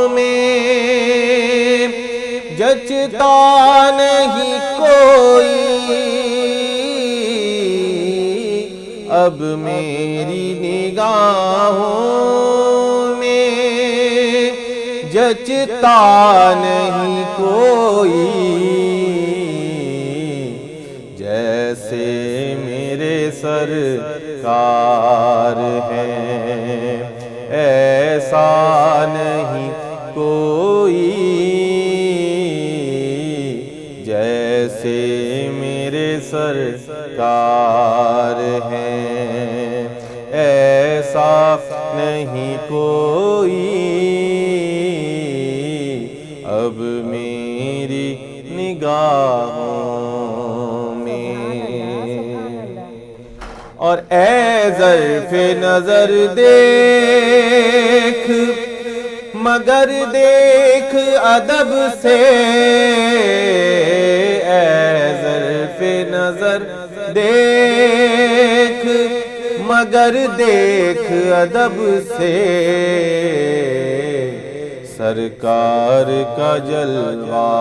میں جچتا نہیں کوئی، اب میری نگاہوں میں جچتا نہیں کوئی، جیسے میرے سرکار ہیں ایسا نہیں کوئی، جیسے میرے سرکار ہیں ایسا نہیں کوئی، اب میری نگاہوں میں. اور اے ظرف نظر دیکھ مگر دیکھ ادب سے، اے ظرف نظر دیکھ مگر دیکھ ادب سے، سرکار کا جلوہ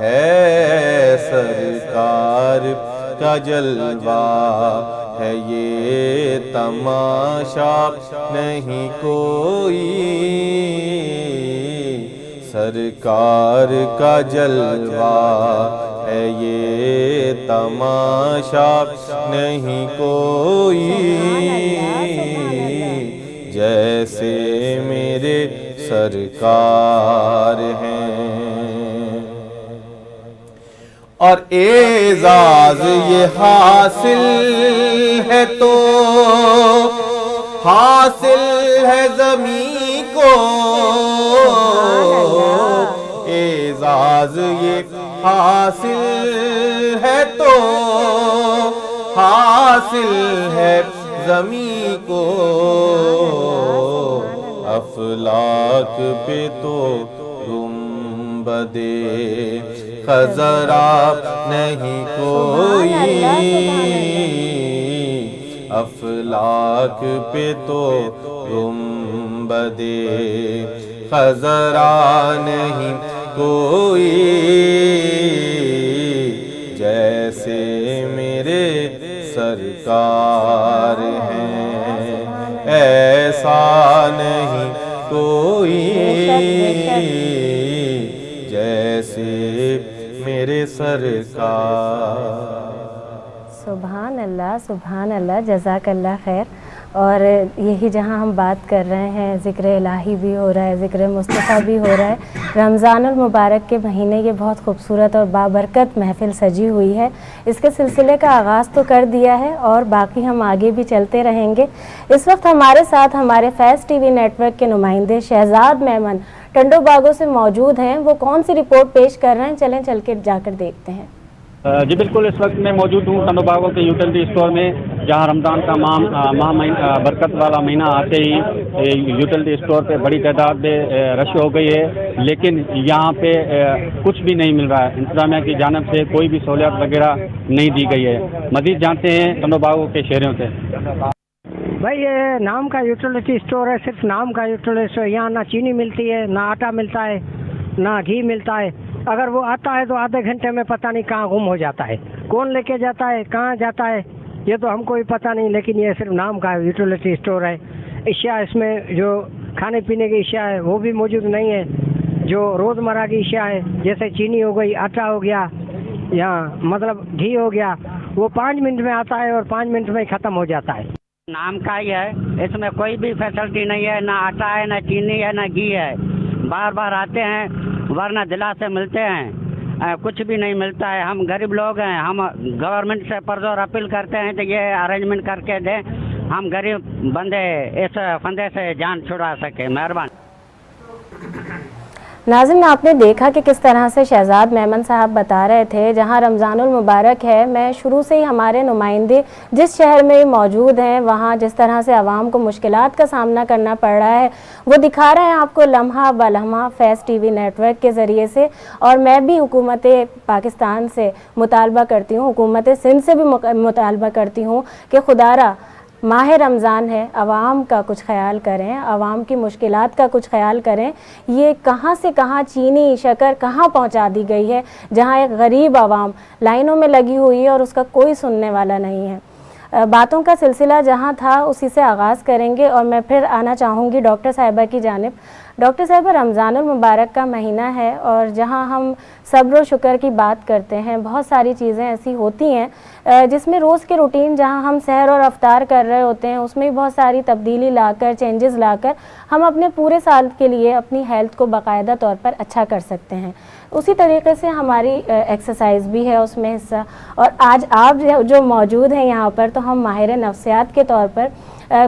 ہے سرکار کا جلوہ ہے یہ تماشا نہیں کوئی، سرکار کا جلوہ ہے یہ تماشا نہیں کوئی، جیسے میرے سرکار ہیں۔ اور اعزاز یہ حاصل ہے تو حاصل ہے زمین کو، اعزاز یہ حاصل ہے تو حاصل ہے زمین کو، افلاک پہ تو گنبدِ خضرا نہیں کوئی، افلاک پہ تو گنبدِ خضرا نہیں کوئی، جیسے میرے سرکار ہیں ایسا نہیں کوئی، جیسے میرے سرکار۔ سبحان اللہ سبحان اللہ، جزاک اللہ خیر۔ اور یہی جہاں ہم بات کر رہے ہیں، ذکر الہی بھی ہو رہا ہے، ذکر مصطفیٰ بھی ہو رہا ہے، رمضان المبارک کے مہینے یہ بہت خوبصورت اور بابرکت محفل سجی ہوئی ہے، اس کے سلسلے کا آغاز تو کر دیا ہے اور باقی ہم آگے بھی چلتے رہیں گے۔ اس وقت ہمارے ساتھ ہمارے فیض ٹی وی نیٹ ورک کے نمائندے شہزاد میمن ٹنڈو باغوں سے موجود ہیں، وہ کون سی رپورٹ پیش کر رہے ہیں، چلیں چل کے جا کر دیکھتے ہیں۔ جی بالکل، اس وقت میں موجود ہوں ٹنڈو باغوں کے یوٹیلٹی اسٹور میں، جہاں رمضان کا ماہ برکت والا مہینہ آتے ہی یوٹیلٹی اسٹور پہ بڑی تعداد میں رش ہو گئی ہے، لیکن یہاں پہ کچھ بھی نہیں مل رہا ہے، انتظامیہ کی جانب سے کوئی بھی سہولیات وغیرہ نہیں دی گئی ہے۔ مزید جانتے ہیں ٹنڈو باغوں کے شہریوں سے۔ بھائی یہ نام کا یوٹیلٹی اسٹور ہے، صرف نام کا یوٹیلٹی اسٹور، یہاں نہ چینی ملتی ہے، نہ آٹا ملتا ہے، نہ گھی ملتا ہے، اگر وہ آتا ہے تو آدھے گھنٹے میں پتہ نہیں کہاں گم ہو جاتا ہے، کون لے کے جاتا ہے، کہاں جاتا ہے، یہ تو ہم کو بھی پتہ نہیں، لیکن یہ صرف نام کا یوٹیلٹی اسٹور ہے۔ اشیاء اس میں جو کھانے پینے کی اشیاء ہے وہ بھی موجود نہیں ہے، جو روزمرہ کی اشیاء ہے جیسے چینی ہو گئی، آٹا ہو گیا، یا مطلب گھی ہو گیا، وہ 5 منٹ میں آتا ہے اور 5 منٹ میں ختم ہو جاتا ہے۔ نام کا ہی ہے، اس میں کوئی بھی فیسلٹی نہیں ہے، نہ آٹا ہے، نہ چینی ہے، نہ گھی ہے، بار بار آتے ہیں ورنہ دلا سے ملتے ہیں، کچھ بھی نہیں ملتا ہے۔ ہم غریب لوگ ہیں، ہم گورنمنٹ سے پرزور اپیل کرتے ہیں کہ یہ ارینجمنٹ کر کے دیں، ہم غریب بندے اس فندے سے جان چھڑا سکے، مہربانی۔ ناظرین، آپ نے دیکھا کہ کس طرح سے شہزاد میمن صاحب بتا رہے تھے، جہاں رمضان المبارک ہے، میں شروع سے ہی ہمارے نمائندے جس شہر میں موجود ہیں وہاں جس طرح سے عوام کو مشکلات کا سامنا کرنا پڑ رہا ہے وہ دکھا رہے ہیں آپ کو لمحہ بلمحہ فیض ٹی وی نیٹ ورک کے ذریعے سے۔ اور میں بھی حکومت پاکستان سے مطالبہ کرتی ہوں، حکومت سندھ سے بھی مطالبہ کرتی ہوں کہ خدارہ ماہ رمضان ہے، عوام کا کچھ خیال کریں، عوام کی مشکلات کا کچھ خیال کریں۔ یہ کہاں سے کہاں چینی شکر کہاں پہنچا دی گئی ہے، جہاں ایک غریب عوام لائنوں میں لگی ہوئی ہے اور اس کا کوئی سننے والا نہیں ہے۔ باتوں کا سلسلہ جہاں تھا اسی سے آغاز کریں گے اور میں پھر آنا چاہوں گی ڈاکٹر صاحبہ کی جانب۔ ڈاکٹر صاحبہ، رمضان المبارک کا مہینہ ہے اور جہاں ہم صبر و شکر کی بات کرتے ہیں، بہت ساری چیزیں ایسی ہوتی ہیں جس میں روز کے روٹین جہاں ہم سحر اور افطار کر رہے ہوتے ہیں اس میں بھی بہت ساری تبدیلی لا کر، چینجز لا کر ہم اپنے پورے سال کے لیے اپنی ہیلتھ کو باقاعدہ طور پر اچھا کر سکتے ہیں۔ اسی طریقے سے ہماری ایکسرسائز بھی ہے اس میں حصہ، اور آج آپ جو موجود ہیں یہاں پر تو ہم ماہر نفسیات کے طور پر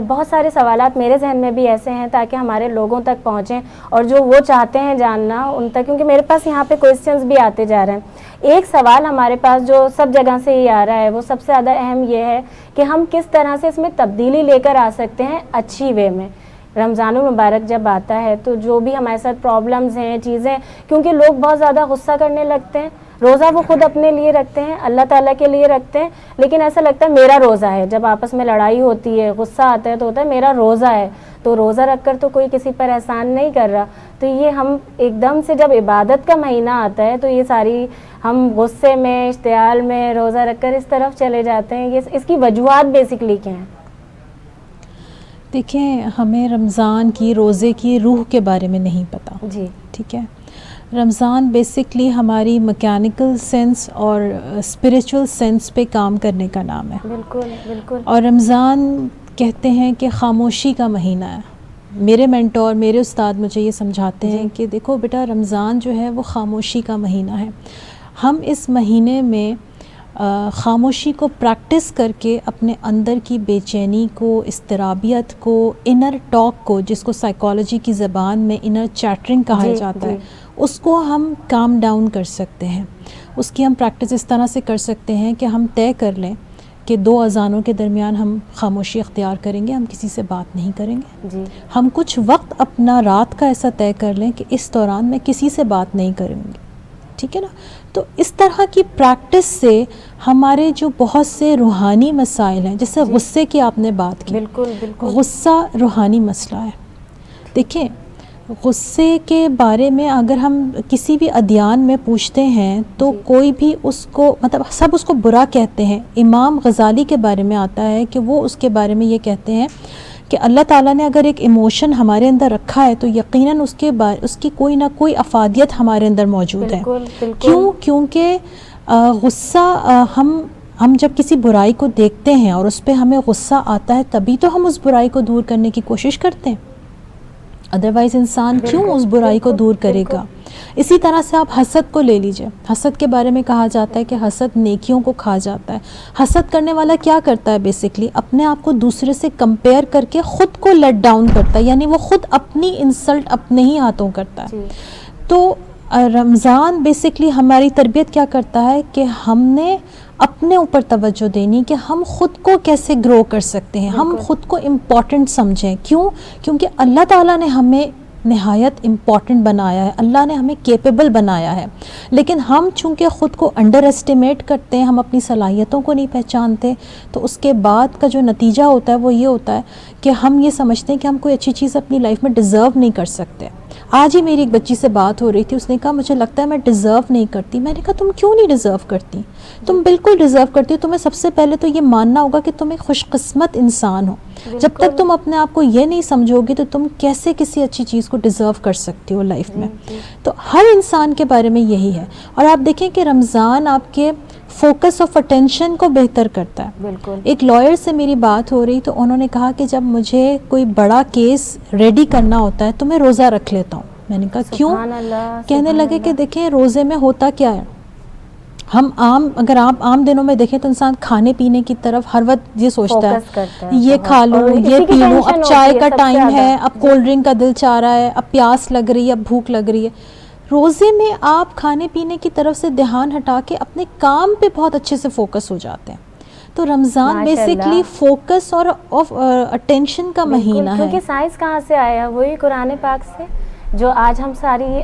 بہت سارے سوالات میرے ذہن میں بھی ایسے ہیں تاکہ ہمارے لوگوں تک پہنچیں اور جو وہ چاہتے ہیں جاننا ان تک، کیونکہ میرے پاس یہاں پہ کوئسچنز بھی آتے جا رہے ہیں۔ ایک سوال ہمارے پاس جو سب جگہ سے ہی آ رہا ہے وہ سب سے زیادہ اہم یہ ہے کہ ہم کس طرح سے اس میں تبدیلی لے کر آ سکتے ہیں اچھی وے میں۔ رمضان المبارک جب آتا ہے تو جو بھی ہمارے ساتھ پرابلمز ہیں، چیزیں، کیونکہ لوگ بہت زیادہ غصہ کرنے لگتے ہیں، روزہ وہ خود اپنے لیے رکھتے ہیں، اللہ تعالیٰ کے لیے رکھتے ہیں، لیکن ایسا لگتا ہے میرا روزہ ہے۔ جب آپس میں لڑائی ہوتی ہے، غصہ آتا ہے تو ہوتا ہے میرا روزہ ہے، تو روزہ رکھ کر تو کوئی کسی پر احسان نہیں کر رہا۔ تو یہ ہم ایک دم سے جب عبادت کا مہینہ آتا ہے تو یہ ساری ہم غصے میں، اشتعال میں روزہ رکھ کر اس طرف چلے جاتے ہیں؟ اس کی وجوہات بیسکلی کیا ہیں؟ دیکھیں، ہمیں رمضان کی روزے کی روح کے بارے میں نہیں پتہ. جی ٹھیک ہے. رمضان بیسکلی ہماری مکینیکل سینس اور اسپریچول سینس پہ کام کرنے کا نام ہے. بالکل بالکل. اور رمضان کہتے ہیں کہ خاموشی کا مہینہ ہے. میرے مینٹور، میرے استاد مجھے یہ سمجھاتے ہیں کہ دیکھو بیٹا، رمضان جو ہے وہ خاموشی کا مہینہ ہے. ہم اس مہینے میں خاموشی کو پریکٹس کر کے اپنے اندر کی بے چینی کو، اضطرابیت کو، انر ٹاک کو، جس کو سائیکالوجی کی زبان میں انر چیٹرنگ کہا جاتا ہے، اس کو ہم کام ڈاؤن کر سکتے ہیں. اس کی ہم پریکٹس اس طرح سے کر سکتے ہیں کہ ہم طے کر لیں کہ 2 اذانوں کے درمیان ہم خاموشی اختیار کریں گے، ہم کسی سے بات نہیں کریں گے. ہم کچھ وقت اپنا رات کا ایسا طے کر لیں کہ اس دوران میں کسی سے بات نہیں کروں گی. ٹھیک ہے نا. تو اس طرح کی پریکٹس سے ہمارے جو بہت سے روحانی مسائل ہیں، جیسے غصے کی آپ نے بات کی. بالکل بالکل. غصہ روحانی مسئلہ ہے. دیکھیں، غصے کے بارے میں اگر ہم کسی بھی ادیان میں پوچھتے ہیں تو کوئی بھی اس کو، مطلب سب اس کو برا کہتے ہیں. امام غزالی کے بارے میں آتا ہے کہ وہ اس کے بارے میں یہ کہتے ہیں کہ اللہ تعالیٰ نے اگر ایک ایموشن ہمارے اندر رکھا ہے تو یقیناً اس کی کوئی نہ کوئی افادیت ہمارے اندر موجود ہے. کیونکہ غصہ ہم جب کسی برائی کو دیکھتے ہیں اور اس پہ ہمیں غصہ آتا ہے تبھی تو ہم اس برائی کو دور کرنے کی کوشش کرتے ہیں. ادروائز انسان کیوں اس برائی کو دور کرے گا؟ اسی طرح سے آپ حسد کو لے لیجئے. حسد کے بارے میں کہا جاتا ہے کہ حسد نیکیوں کو کھا جاتا ہے. حسد کرنے والا کیا کرتا ہے؟ بیسکلی اپنے آپ کو دوسرے سے کمپیئر کر کے خود کو لیٹ ڈاؤن کرتا ہے، یعنی وہ خود اپنی انسلٹ اپنے ہی ہاتھوں کرتا ہے. تو رمضان بیسکلی ہماری تربیت کیا کرتا ہے کہ ہم نے اپنے اوپر توجہ دینی کہ ہم خود کو کیسے گرو کر سکتے ہیں، ہم خود کو امپورٹنٹ سمجھیں. کیونکہ اللہ تعالیٰ نے ہمیں نہایت امپورٹنٹ بنایا ہے، اللہ نے ہمیں کیپیبل بنایا ہے. لیکن ہم چونکہ خود کو انڈر ایسٹیمیٹ کرتے ہیں، ہم اپنی صلاحیتوں کو نہیں پہچانتے، تو اس کے بعد کا جو نتیجہ ہوتا ہے وہ یہ ہوتا ہے کہ ہم یہ سمجھتے ہیں کہ ہم کوئی اچھی چیز اپنی لائف میں ڈیزرو نہیں کر سکتے. آج ہی میری ایک بچی سے بات ہو رہی تھی، اس نے کہا مجھے لگتا ہے میں ڈیزرو نہیں کرتی. میں نے کہا تم کیوں نہیں ڈیزرو کرتی؟ تم بالکل ڈیزرو کرتی ہو. تمہیں سب سے پہلے تو یہ ماننا ہوگا کہ تم ایک خوش قسمت انسان ہو. جب تک تم اپنے آپ کو یہ نہیں سمجھو گی تو تم کیسے کسی اچھی چیز کو ڈیزرو کر سکتی ہو لائف میں؟ تو ہر انسان کے بارے میں یہی ہے. اور آپ دیکھیں کہ رمضان آپ کے فوکس آف اٹینشن کو بہتر کرتا ہے. بالکل. ایک لائر سے میری بات ہو رہی تو انہوں نے کہا کہ جب مجھے کوئی بڑا کیس ریڈی کرنا ہوتا ہے تو میں روزہ رکھ لیتا ہوں. میں نے کہا کیوں؟ کہنے لگے کہ دیکھیں روزے میں ہوتا کیا ہے، ہم اگر آپ عام دنوں میں دیکھیں تو انسان کھانے پینے کی طرف ہر وقت یہ سوچتا ہے یہ کھا لوں، یہ پی لوں، اب چائے کا ٹائم ہے، اب کولڈ ڈرنک کا دل چاہ رہا ہے، اب پیاس لگ رہی ہے، اب بھوک لگ رہی ہے. روزے میں آپ کھانے پینے کی طرف سے دھیان ہٹا کے اپنے کام پہ بہت اچھے سے فوکس ہو جاتے ہیں. تو رمضان بیسکلی فوکس اور اٹینشن کا مہینہ ہے. کیونکہ سائنس کہاں سے آیا؟ وہی قرآن پاک سے. جو آج ہم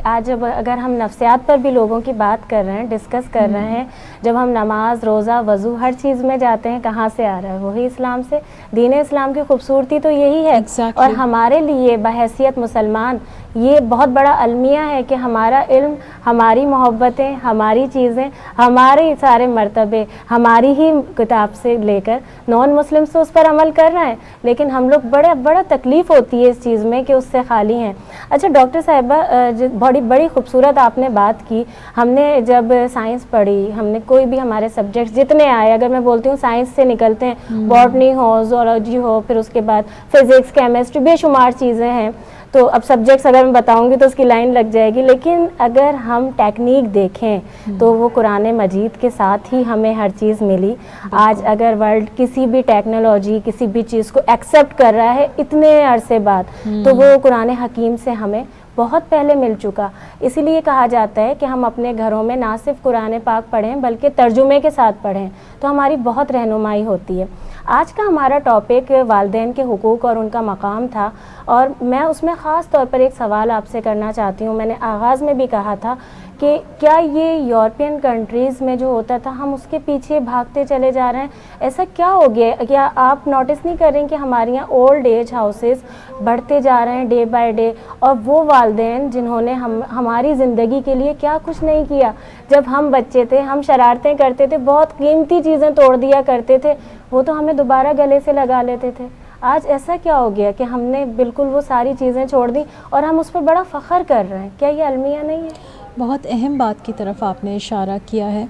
آج اگر ہم نفسیات پر بھی لوگوں کی بات کر رہے ہیں، ڈسکس کر رہے ہیں، جب ہم نماز، روزہ، وضو ہر چیز میں جاتے ہیں، کہاں سے آ رہا ہے؟ وہی اسلام سے. دین اسلام کی خوبصورتی تو یہی ہے. اور ہمارے لیے بحیثیت مسلمان یہ بہت بڑا المیہ ہے کہ ہمارا علم، ہماری محبتیں، ہماری چیزیں، ہمارے سارے مرتبے ہماری ہی کتاب سے لے کر نان مسلمس تو اس پر عمل کر رہے ہیں، لیکن ہم لوگ بڑا تکلیف ہوتی ہے اس چیز میں کہ اس سے خالی ہیں. اچھا ڈاکٹر صاحبہ، بڑی خوبصورت آپ نے بات کی. ہم نے جب سائنس پڑھی، ہم نے کوئی بھی ہمارے سبجیکٹس جتنے آئے، اگر میں بولتی ہوں سائنس سے نکلتے ہیں، باٹنی ہو، زولوجی ہو، پھر اس کے بعد فزکس، کیمسٹری، بے شمار چیزیں ہیں. تو اب سبجیکٹس اگر میں بتاؤں گی تو اس کی لائن لگ جائے گی، لیکن اگر ہم ٹیکنیک دیکھیں تو وہ قرآن مجید کے ساتھ ہی ہمیں ہر چیز ملی. آج اگر ورلڈ کسی بھی ٹیکنالوجی، کسی بھی چیز کو ایکسیپٹ کر رہا ہے اتنے عرصے بعد، تو وہ قرآن حکیم سے ہمیں بہت پہلے مل چکا. اسی لیے کہا جاتا ہے کہ ہم اپنے گھروں میں نہ صرف قرآن پاک پڑھیں بلکہ ترجمے کے ساتھ پڑھیں تو ہماری بہت رہنمائی ہوتی ہے. آج کا ہمارا ٹاپک والدین کے حقوق اور ان کا مقام تھا، اور میں اس میں خاص طور پر ایک سوال آپ سے کرنا چاہتی ہوں. میں نے آغاز میں بھی کہا تھا کہ کیا یہ یورپین کنٹریز میں جو ہوتا تھا ہم اس کے پیچھے بھاگتے چلے جا رہے ہیں؟ ایسا کیا ہو گیا؟ کیا آپ نوٹس نہیں کر رہے ہیں کہ ہمارے یہاں اولڈ ایج ہاؤسز بڑھتے جا رہے ہیں ڈے بائی ڈے، اور وہ والدین جنہوں نے ہماری زندگی کے لیے کیا کچھ نہیں کیا؟ جب ہم بچے تھے ہم شرارتیں کرتے تھے، بہت قیمتی چیزیں توڑ دیا کرتے تھے، وہ تو ہمیں دوبارہ گلے سے لگا لیتے تھے۔ آج ایسا کیا ہو گیا کہ ہم نے بالکل وہ ساری چیزیں چھوڑ دی اور ہم اس پر بڑا فخر کر رہے ہیں؟ کیا یہ المیہ نہیں ہے؟ بہت اہم بات کی طرف آپ نے اشارہ کیا ہے۔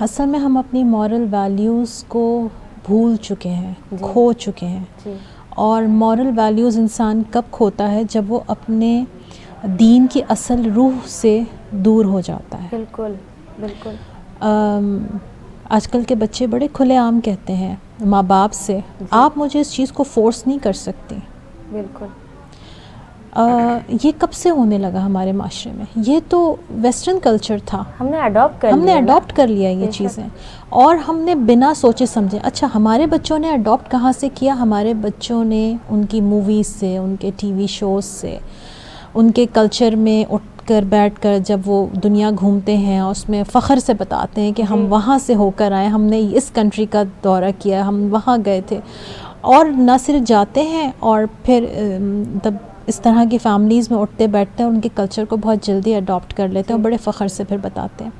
اصل میں ہم اپنی مورل ویلیوز کو بھول چکے ہیں، کھو چکے ہیں، اور مورل ویلیوز انسان کب کھوتا ہے؟ جب وہ اپنے دین کی اصل روح سے دور ہو جاتا ہے۔ بالکل بالکل۔ آج کل کے بچے بڑے کھلے عام کہتے ہیں ماں باپ سے، آپ مجھے اس چیز کو فورس نہیں کر سکتی۔ بالکل۔ یہ کب سے ہونے لگا ہمارے معاشرے میں؟ یہ تو ویسٹرن کلچر تھا، ہم نے اڈاپٹ کر لیا یہ چیزیں، اور ہم نے بنا سوچے سمجھے۔ اچھا، ہمارے بچوں نے اڈاپٹ کہاں سے کیا؟ ہمارے بچوں نے ان کی موویز سے، ان کے ٹی وی شوز سے، ان کے کلچر میں اٹھ کر بیٹھ کر جب وہ دنیا گھومتے ہیں اس میں فخر سے بتاتے ہیں کہ ہم وہاں سے ہو کر آئے، ہم نے اس کنٹری کا دورہ کیا، ہم وہاں گئے تھے، اور نہ صرف جاتے ہیں اور پھر تب اس طرح کی فیملیز میں اٹھتے بیٹھتے ہیں، ان کے کلچر کو بہت جلدی اڈاپٹ کر لیتے ہیں اور بڑے فخر سے پھر بتاتے ہیں۔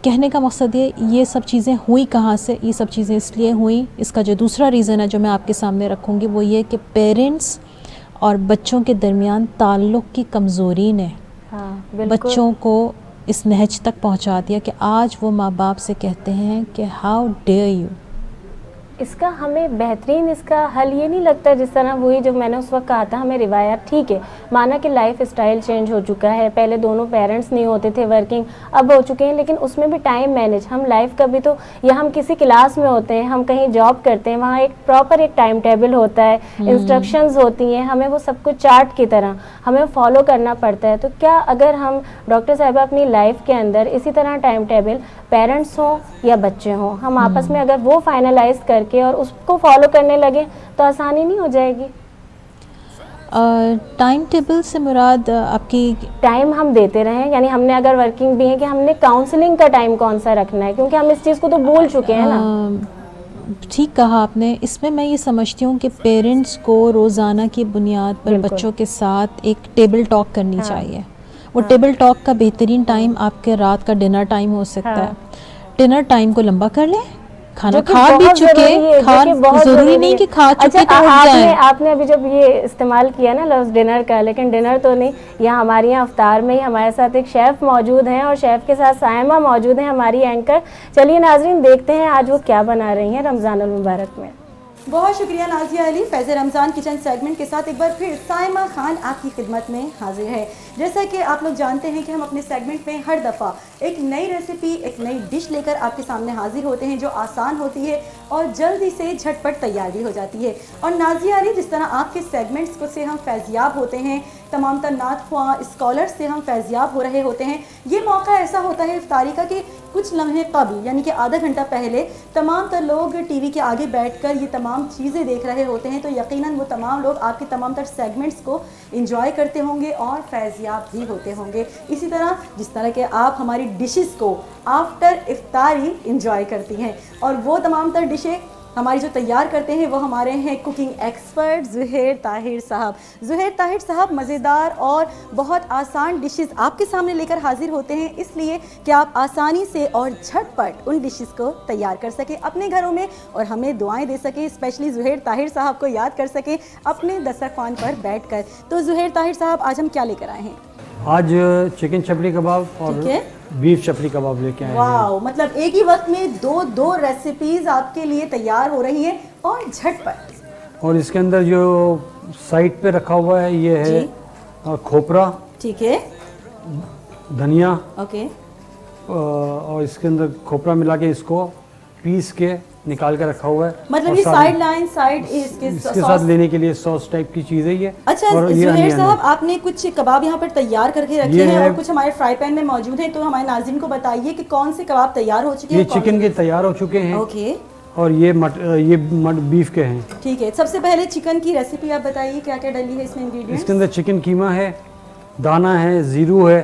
کہنے کا مقصد یہ سب چیزیں ہوئی کہاں سے؟ یہ سب چیزیں اس لیے ہوئیں، اس کا جو دوسرا ریزن ہے جو میں آپ کے سامنے رکھوں گی وہ یہ کہ پیرنٹس اور بچوں کے درمیان تعلق کی کمزوری نے بچوں کو اس نہج تک پہنچا دیا کہ آج وہ ماں باپ سے کہتے ہیں کہ ہاؤ ڈیئر یو۔ اس کا ہمیں بہترین اس کا حل یہ نہیں لگتا جس طرح وہی جو میں نے اس وقت کہا تھا، ہمیں روایات، ٹھیک ہے مانا کہ لائف اسٹائل چینج ہو چکا ہے، پہلے دونوں پیرنٹس نہیں ہوتے تھے ورکنگ، اب ہو چکے ہیں، لیکن اس میں بھی ٹائم مینیج، ہم لائف کا بھی تو، یا ہم کسی کلاس میں ہوتے ہیں، ہم کہیں جاب کرتے ہیں، وہاں ایک پراپر ایک ٹائم ٹیبل ہوتا ہے، انسٹرکشنز ہوتی ہیں، ہمیں وہ سب کچھ چارٹ کی طرح ہمیں فالو کرنا پڑتا ہے۔ تو کیا اگر ہم ڈاکٹر صاحبہ اپنی لائف کے اندر اسی طرح ٹائم ٹیبل، پیرنٹس ہوں یا بچے ہوں، ہم آپس میں اگر وہ فائنلائز کر کے اور اس کو فالو کرنے لگے تو آسانی نہیں ہو جائے گی؟ ٹائم ٹیبل سے مراد آپ کی ٹائم ہم دیتے رہیں، یعنی ہم نے اگر ورکنگ بھی ہیں کہ ہم نے کاؤنسلنگ کا ٹائم کون سا رکھنا ہے، کیونکہ ہم اس چیز کو تو بھول چکے ہیں نا۔ ٹھیک کہا آپ نے۔ اس میں میں یہ سمجھتی ہوں کہ پیرنٹس کو روزانہ کی بنیاد پر بچوں کے ساتھ ایک ٹیبل ٹاک کرنی چاہیے۔ وہ ٹیبل ٹاک کا بہترین ٹائم آپ کے رات کا ڈنر ٹائم ہو سکتا ہے۔ ڈنر ٹائم کو لمبا کر لیں، کھانا کھا بھی چکے، ضروری نہیں کہ کھا چکے تو اٹھ جائیں۔ آپ نے ابھی جب یہ استعمال کیا نا لفظ ڈنر کا، لیکن ڈنر تو نہیں، یہاں ہمارے یہاں افطار میں ہی ہمارے ساتھ ایک شیف موجود ہیں اور شیف کے ساتھ سائمہ موجود ہیں ہماری اینکر۔ چلیے ناظرین دیکھتے ہیں آج وہ کیا بنا رہی ہیں رمضان المبارک میں۔ بہت شکریہ نازیہ علی۔ فیض رمضان کچن سیگمنٹ کے ساتھ ایک بار پھر سائمہ خان آپ کی خدمت میں حاضر ہے۔ جیسا کہ آپ لوگ جانتے ہیں کہ ہم اپنے سیگمنٹ میں ہر دفعہ ایک نئی ریسیپی، ایک نئی ڈش لے کر آپ کے سامنے حاضر ہوتے ہیں جو آسان ہوتی ہے اور جلدی سے جھٹ پٹ تیار بھی ہو جاتی ہے۔ اور نازیہ علی، جس طرح آپ کے سیگمنٹس کو سے ہم فیضیاب ہوتے ہیں، تمام تر نعت خواں اسکالر سے ہم فیضیاب ہو رہے ہوتے ہیں، یہ موقع ایسا ہوتا ہے افطاری کا کہ کچھ لمحے قبل یعنی کہ آدھا گھنٹہ پہلے تمام تر لوگ ٹی وی کے آگے بیٹھ کر یہ تمام چیزیں دیکھ رہے ہوتے ہیں، تو یقیناً وہ تمام لوگ آپ کے تمام تر سیگمنٹس کو انجوائے کرتے ہوں گے اور فیضیاب بھی ہوتے ہوں گے، اسی طرح جس طرح کہ آپ ہماری ڈشز کو آفٹر افطاری انجوائے کرتی ہیں۔ اور وہ تمام تر ڈشیں ہماری جو تیار کرتے ہیں وہ ہمارے ہیں کوکنگ ایکسپرٹ زہیر طاہر صاحب۔ زہیر طاہر صاحب مزیدار اور بہت آسان ڈشز آپ کے سامنے لے کر حاضر ہوتے ہیں، اس لیے کہ آپ آسانی سے اور جھٹ پٹ ان ڈشز کو تیار کر سکیں اپنے گھروں میں اور ہمیں دعائیں دے سکیں، اسپیشلی زہیر طاہر صاحب کو یاد کر سکیں اپنے دسترخوان پر بیٹھ کر۔ تو زہیر طاہر صاحب آج ہم کیا لے کر آئے ہیں؟ آج چکن چپلی کباب اور بیف چپلی کباب لے کے آئے ہیں۔ واو، مطلب ایک ہی وقت میں دو ریسیپیز آپ کے لیے تیار ہو رہی ہیں اور جھٹ پٹ۔ اور اس کے اندر جو سائڈ پہ رکھا ہوا ہے یہ ہے کھوپرا، ٹھیک ہے، دھنیا، اوکے، اور اس کے اندر کھوپرا ملا کے اس کو پیس کے نکال کے رکھا ہوا ہے، مطلب یہ سائڈ لائن سائڈ اس کے ساتھ لینے کے لیے سوس ٹائپ کی چیز ہے یہ۔ اچھا زہیر صاحب، آپ نے کچھ کباب یہاں پر تیار کر کے رکھے ہیں اور کچھ ہمارے فرائی پین میں موجود ہیں، تو ہمارے ناظرین کو بتائیے کہ کون سے کباب تیار ہو چکے ہیں؟ یہ چکن کے تیار ہو چکے ہیں، اوکے، اور یہ بیف کے ہیں۔ ٹھیک ہے، سب سے پہلے چکن کی ریسیپی آپ بتائیے کیا کیا ڈلی ہے اس میں انگریڈینٹس؟ اس کے اندر چکن قیمہ ہے، دانا ہے، زیرو ہے،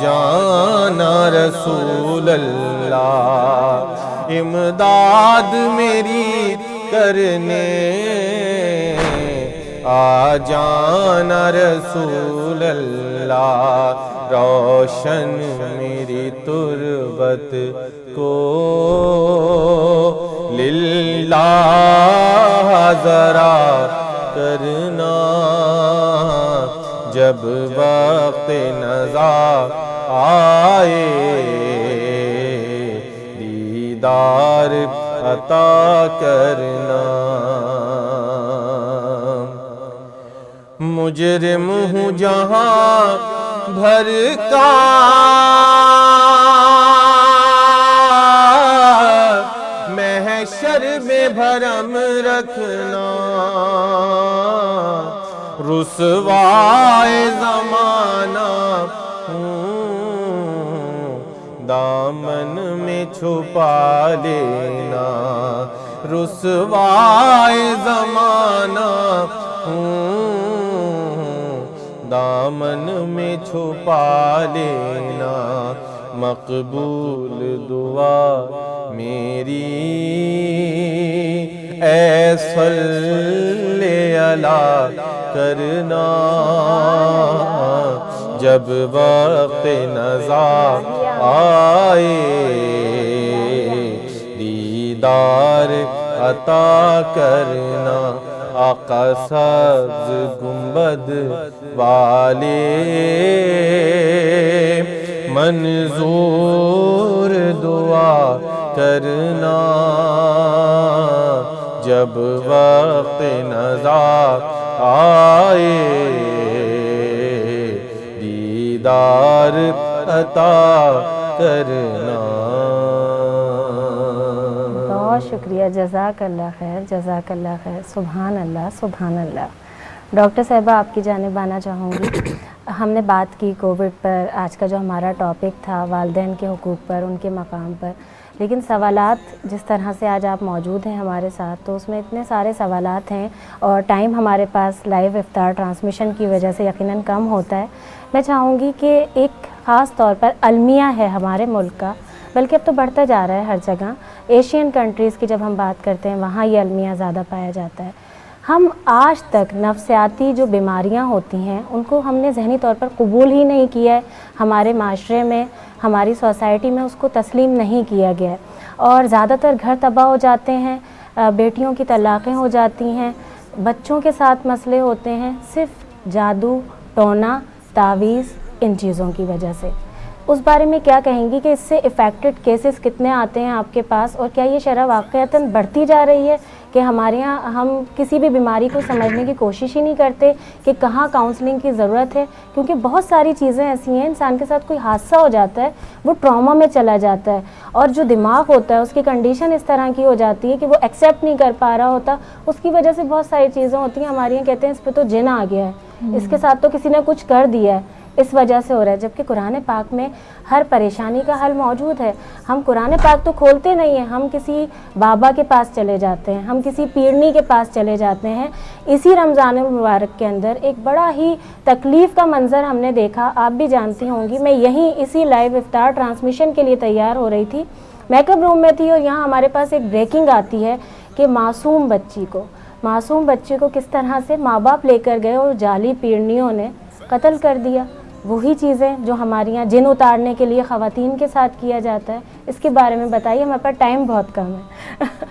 جانا رسول اللہ امداد میری کرنے آ جانا رسول اللہ روشن میری تربت کو للہ ذرا کرنا جب وقت نزا آئے دیدار عطا کرنا مجرم ہوں جہاں بھر کا محشر میں بھرم رکھنا رسوائے زمانہ ہوں دامن میں چھپا لینا رسوائے زمانہ ہوں دامن میں چھپا لینا مقبول دعا میری اے صلی علی کرنا جب وقت نزا آئے دیدار عطا کرنا آقا سبز گنبد والے منظور دعا کرنا جب وقت نزا آئے دیدار عطا کرنا. بہت شکریہ، جزاک اللہ خیر، جزاک اللہ خیر. سبحان اللہ سبحان اللہ. ڈاکٹر صاحبہ آپ کی جانب آنا چاہوں گی. ہم نے بات کی کووڈ پر، آج کا جو ہمارا ٹاپک تھا والدین کے حقوق پر، ان کے مقام پر، لیکن سوالات جس طرح سے آج آپ موجود ہیں ہمارے ساتھ تو اس میں اتنے سارے سوالات ہیں اور ٹائم ہمارے پاس لائیو افطار ٹرانسمیشن کی وجہ سے یقیناً کم ہوتا ہے. میں چاہوں گی کہ ایک خاص طور پر المیہ ہے ہمارے ملک کا، بلکہ اب تو بڑھتا جا رہا ہے ہر جگہ. ایشین کنٹریز کی جب ہم بات کرتے ہیں وہاں یہ المیہ زیادہ پایا جاتا ہے. ہم آج تک نفسیاتی جو بیماریاں ہوتی ہیں ان کو ہم نے ذہنی طور پر قبول ہی نہیں کیا ہے. ہمارے معاشرے میں، ہماری سوسائٹی میں اس کو تسلیم نہیں کیا گیا ہے اور زیادہ تر گھر تباہ ہو جاتے ہیں، بیٹیوں کی طلاقیں ہو جاتی ہیں، بچوں کے ساتھ مسئلے ہوتے ہیں صرف جادو، ٹونا، تعویذ، ان چیزوں کی وجہ سے. اس بارے میں کیا کہیں گی کہ اس سے افیکٹڈ کیسز کتنے آتے ہیں آپ کے پاس اور کیا یہ شرح واقعتاً بڑھتی جا رہی ہے کہ ہمارے یہاں ہم کسی بھی بیماری کو سمجھنے کی کوشش ہی نہیں کرتے کہ کہاں کاؤنسلنگ کی ضرورت ہے؟ کیونکہ بہت ساری چیزیں ایسی ہیں، انسان کے ساتھ کوئی حادثہ ہو جاتا ہے وہ ٹراما میں چلا جاتا ہے اور جو دماغ ہوتا ہے اس کی کنڈیشن اس طرح کی ہو جاتی ہے کہ وہ ایکسیپٹ نہیں کر پا رہا ہوتا. اس کی وجہ سے بہت ساری چیزیں ہوتی ہیں. ہمارے یہاں کہتے ہیں اس پہ تو جن آ گیا ہے، اس کے ساتھ تو کسی نے کچھ کر دیا ہے، اس وجہ سے ہو رہا ہے. جبکہ قرآن پاک میں ہر پریشانی کا حل موجود ہے. ہم قرآن پاک تو کھولتے نہیں ہیں، ہم کسی بابا کے پاس چلے جاتے ہیں، ہم کسی پیرنی کے پاس چلے جاتے ہیں. اسی رمضان المبارک کے اندر ایک بڑا ہی تکلیف کا منظر ہم نے دیکھا، آپ بھی جانتی ہوں گی. میں یہیں اسی لائیو افطار ٹرانسمیشن کے لیے تیار ہو رہی تھی، میک اپ روم میں تھی اور یہاں ہمارے پاس ایک بریکنگ آتی ہے کہ معصوم بچی کو کس طرح سے ماں باپ لے کر گئے اور جعلی پیرنیوں نے قتل کر دیا. وہی چیزیں جو ہمارے یہاں جن اتارنے کے لیے خواتین کے ساتھ کیا جاتا ہے، اس کے بارے میں بتائیے، ہمارے پاس ٹائم بہت کم ہے.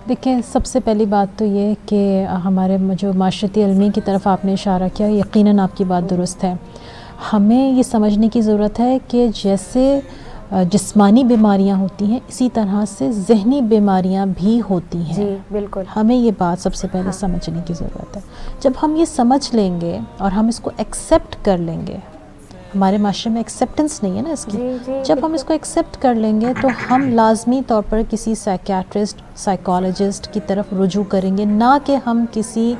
دیکھیں، سب سے پہلی بات تو یہ کہ ہمارے جو معاشرتی علمی کی طرف آپ نے اشارہ کیا، یقیناً آپ کی بات درست ہے. ہمیں یہ سمجھنے کی ضرورت ہے کہ جیسے جسمانی بیماریاں ہوتی ہیں اسی طرح سے ذہنی بیماریاں بھی ہوتی ہیں. جی بالکل، ہمیں یہ بات سب سے پہلے سمجھنے کی ضرورت ہے. جب ہم یہ سمجھ لیں گے اور ہم اس کو ایکسیپٹ کر لیں گے، ہمارے معاشرے میں ایکسیپٹنس نہیں ہے نا اس کی، جب ہم اس کو ایکسیپٹ کر لیں گے تو ہم لازمی طور پر کسی سائیکیاٹرسٹ، سائیکالوجسٹ کی طرف رجوع کریں گے، نہ کہ ہم کسی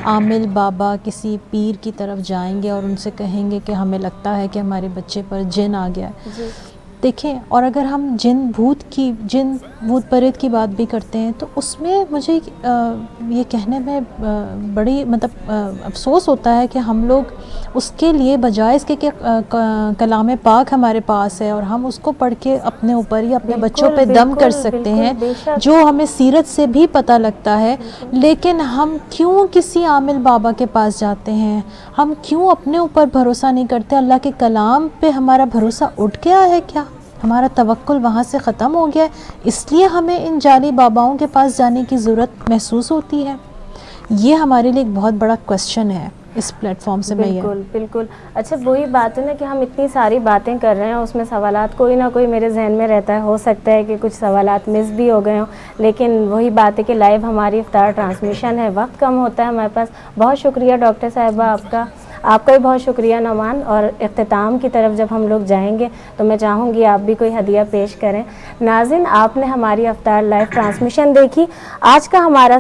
عامل بابا، کسی پیر کی طرف جائیں گے اور ان سے کہیں گے کہ ہمیں لگتا ہے کہ ہمارے بچے پر جن آ گیا ہے. دیکھیں، اور اگر ہم جن بھوت پریت کی بات بھی کرتے ہیں تو اس میں مجھے یہ کہنے میں بڑی افسوس ہوتا ہے کہ ہم لوگ اس کے لیے بجائے اس کے کہ کلام پاک ہمارے پاس ہے اور ہم اس کو پڑھ کے اپنے اوپر یا اپنے بچوں پہ دم کر سکتے ہیں، جو ہمیں سیرت سے بھی پتہ لگتا ہے، لیکن ہم کیوں کسی عامل بابا کے پاس جاتے ہیں؟ ہم کیوں اپنے اوپر بھروسہ نہیں کرتے؟ اللہ کے کلام پہ ہمارا بھروسہ اٹھ گیا ہے کیا؟ ہمارا توکل وہاں سے ختم ہو گیا ہے، اس لیے ہمیں ان جعلی باباؤں کے پاس جانے کی ضرورت محسوس ہوتی ہے؟ یہ ہمارے لیے ایک بہت بڑا کویسچن ہے اس پلیٹ فارم سے. بالکل. اچھا وہی بات ہے نا کہ ہم اتنی ساری باتیں کر رہے ہیں، اس میں سوالات کوئی نہ کوئی میرے ذہن میں رہتا ہے، ہو سکتا ہے کہ کچھ سوالات مس بھی ہو گئے ہوں، لیکن وہی بات ہے کہ لائیو ہماری افطار ٹرانسمیشن ہے، وقت کم ہوتا ہے ہمارے پاس. بہت شکریہ ڈاکٹر صاحبہ آپ کا بھی بہت شکریہ نعمان. اور اختتام کی طرف جب ہم لوگ جائیں گے تو میں چاہوں گی آپ بھی کوئی ہدیہ پیش کریں. ناظرین، آپ نے ہماری افطار لائیو ٹرانسمیشن دیکھی. آج کا ہمارا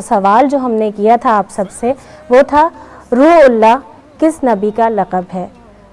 سوال جو ہم نے کیا تھا آپ سب سے وہ تھا، روح اللہ کس نبی کا لقب ہے؟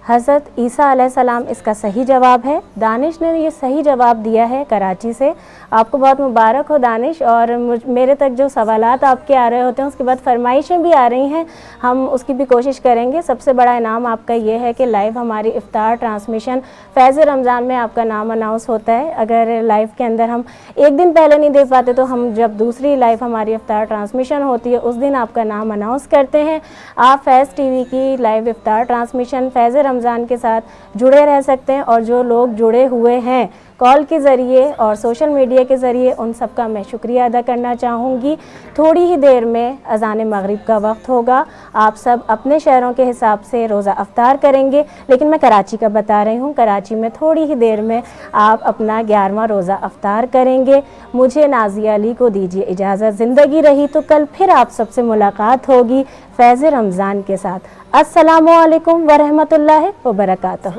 حضرت عیسیٰ علیہ السلام اس کا صحیح جواب ہے. دانش نے یہ صحیح جواب دیا ہے کراچی سے. آپ کو بہت مبارک ہو دانش. اور میرے تک جو سوالات آپ کے آ رہے ہوتے ہیں اس کے بعد فرمائشیں بھی آ رہی ہیں، ہم اس کی بھی کوشش کریں گے. سب سے بڑا انعام آپ کا یہ ہے کہ لائیو ہماری افطار ٹرانسمیشن فیض رمضان میں آپ کا نام اناؤنس ہوتا ہے. اگر لائیو کے اندر ہم ایک دن پہلے نہیں دیکھ پاتے تو ہم جب دوسری لائیو ہماری افطار ٹرانسمیشن ہوتی ہے اس دن آپ کا نام اناؤنس کرتے ہیں. آپ فیض ٹی وی کی لائیو افطار ٹرانسمیشن فیض رمضان کے ساتھ جڑے رہ سکتے ہیں. اور جو لوگ جڑے ہوئے ہیں کال کے ذریعے اور سوشل میڈیا کے ذریعے، ان سب کا میں شکریہ ادا کرنا چاہوں گی. تھوڑی ہی دیر میں اذان مغرب کا وقت ہوگا. آپ سب اپنے شہروں کے حساب سے روزہ افطار کریں گے، لیکن میں کراچی کا بتا رہی ہوں. کراچی میں تھوڑی ہی دیر میں آپ اپنا 11واں روزہ افطار کریں گے. مجھے نازیہ علی کو دیجیے اجازت. زندگی رہی تو کل پھر آپ سب سے ملاقات ہوگی فیض رمضان کے ساتھ. السلام علیکم ورحمۃ اللہ وبرکاتہ.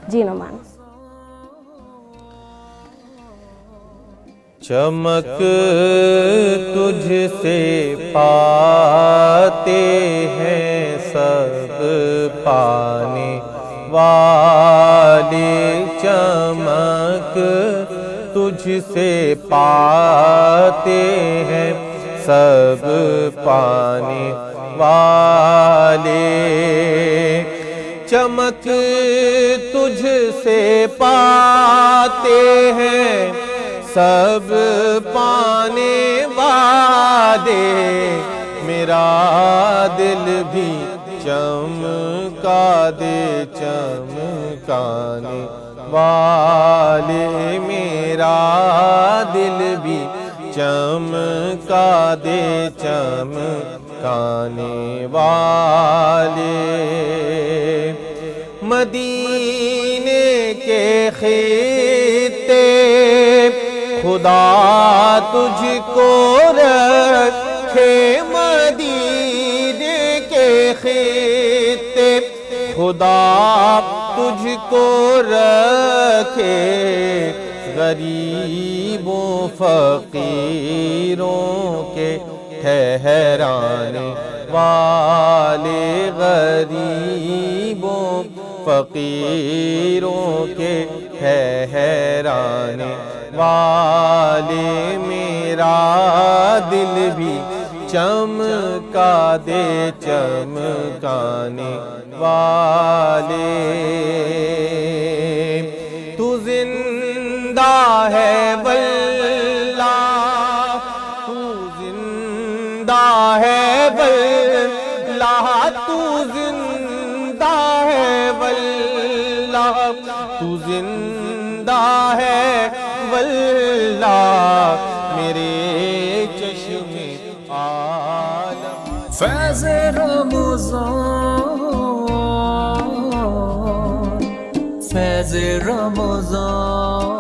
جی نعمان. چمک تجھ سے پاتے ہیں سب پانے والے، چمک تجھ سے پاتے ہیں سب پانے والے، چمک تجھ سے پاتے ہیں سب پانے والے، میرا دل بھی چمکا دے چمکانے والے، میرا دل بھی چمکا دے چمکانے والے. مدینے کے خطے خدا تجھ کو رکھے، مدینے کے خطے خدا تجھ کو رکھے، غریبوں فقیروں کے ٹھہرانے والے، غریبوں فقیروں کے ٹھہرانے والے، میرا دل بھی چمکا دے چمکانے والے. تو زندہ ہے واللہ، تو زندہ ہے واللہ، تو زندہ ہے واللہ، تو زندہ ہے واللہ، میرے چشم عالم. فیض رمضان، فیض رمضان.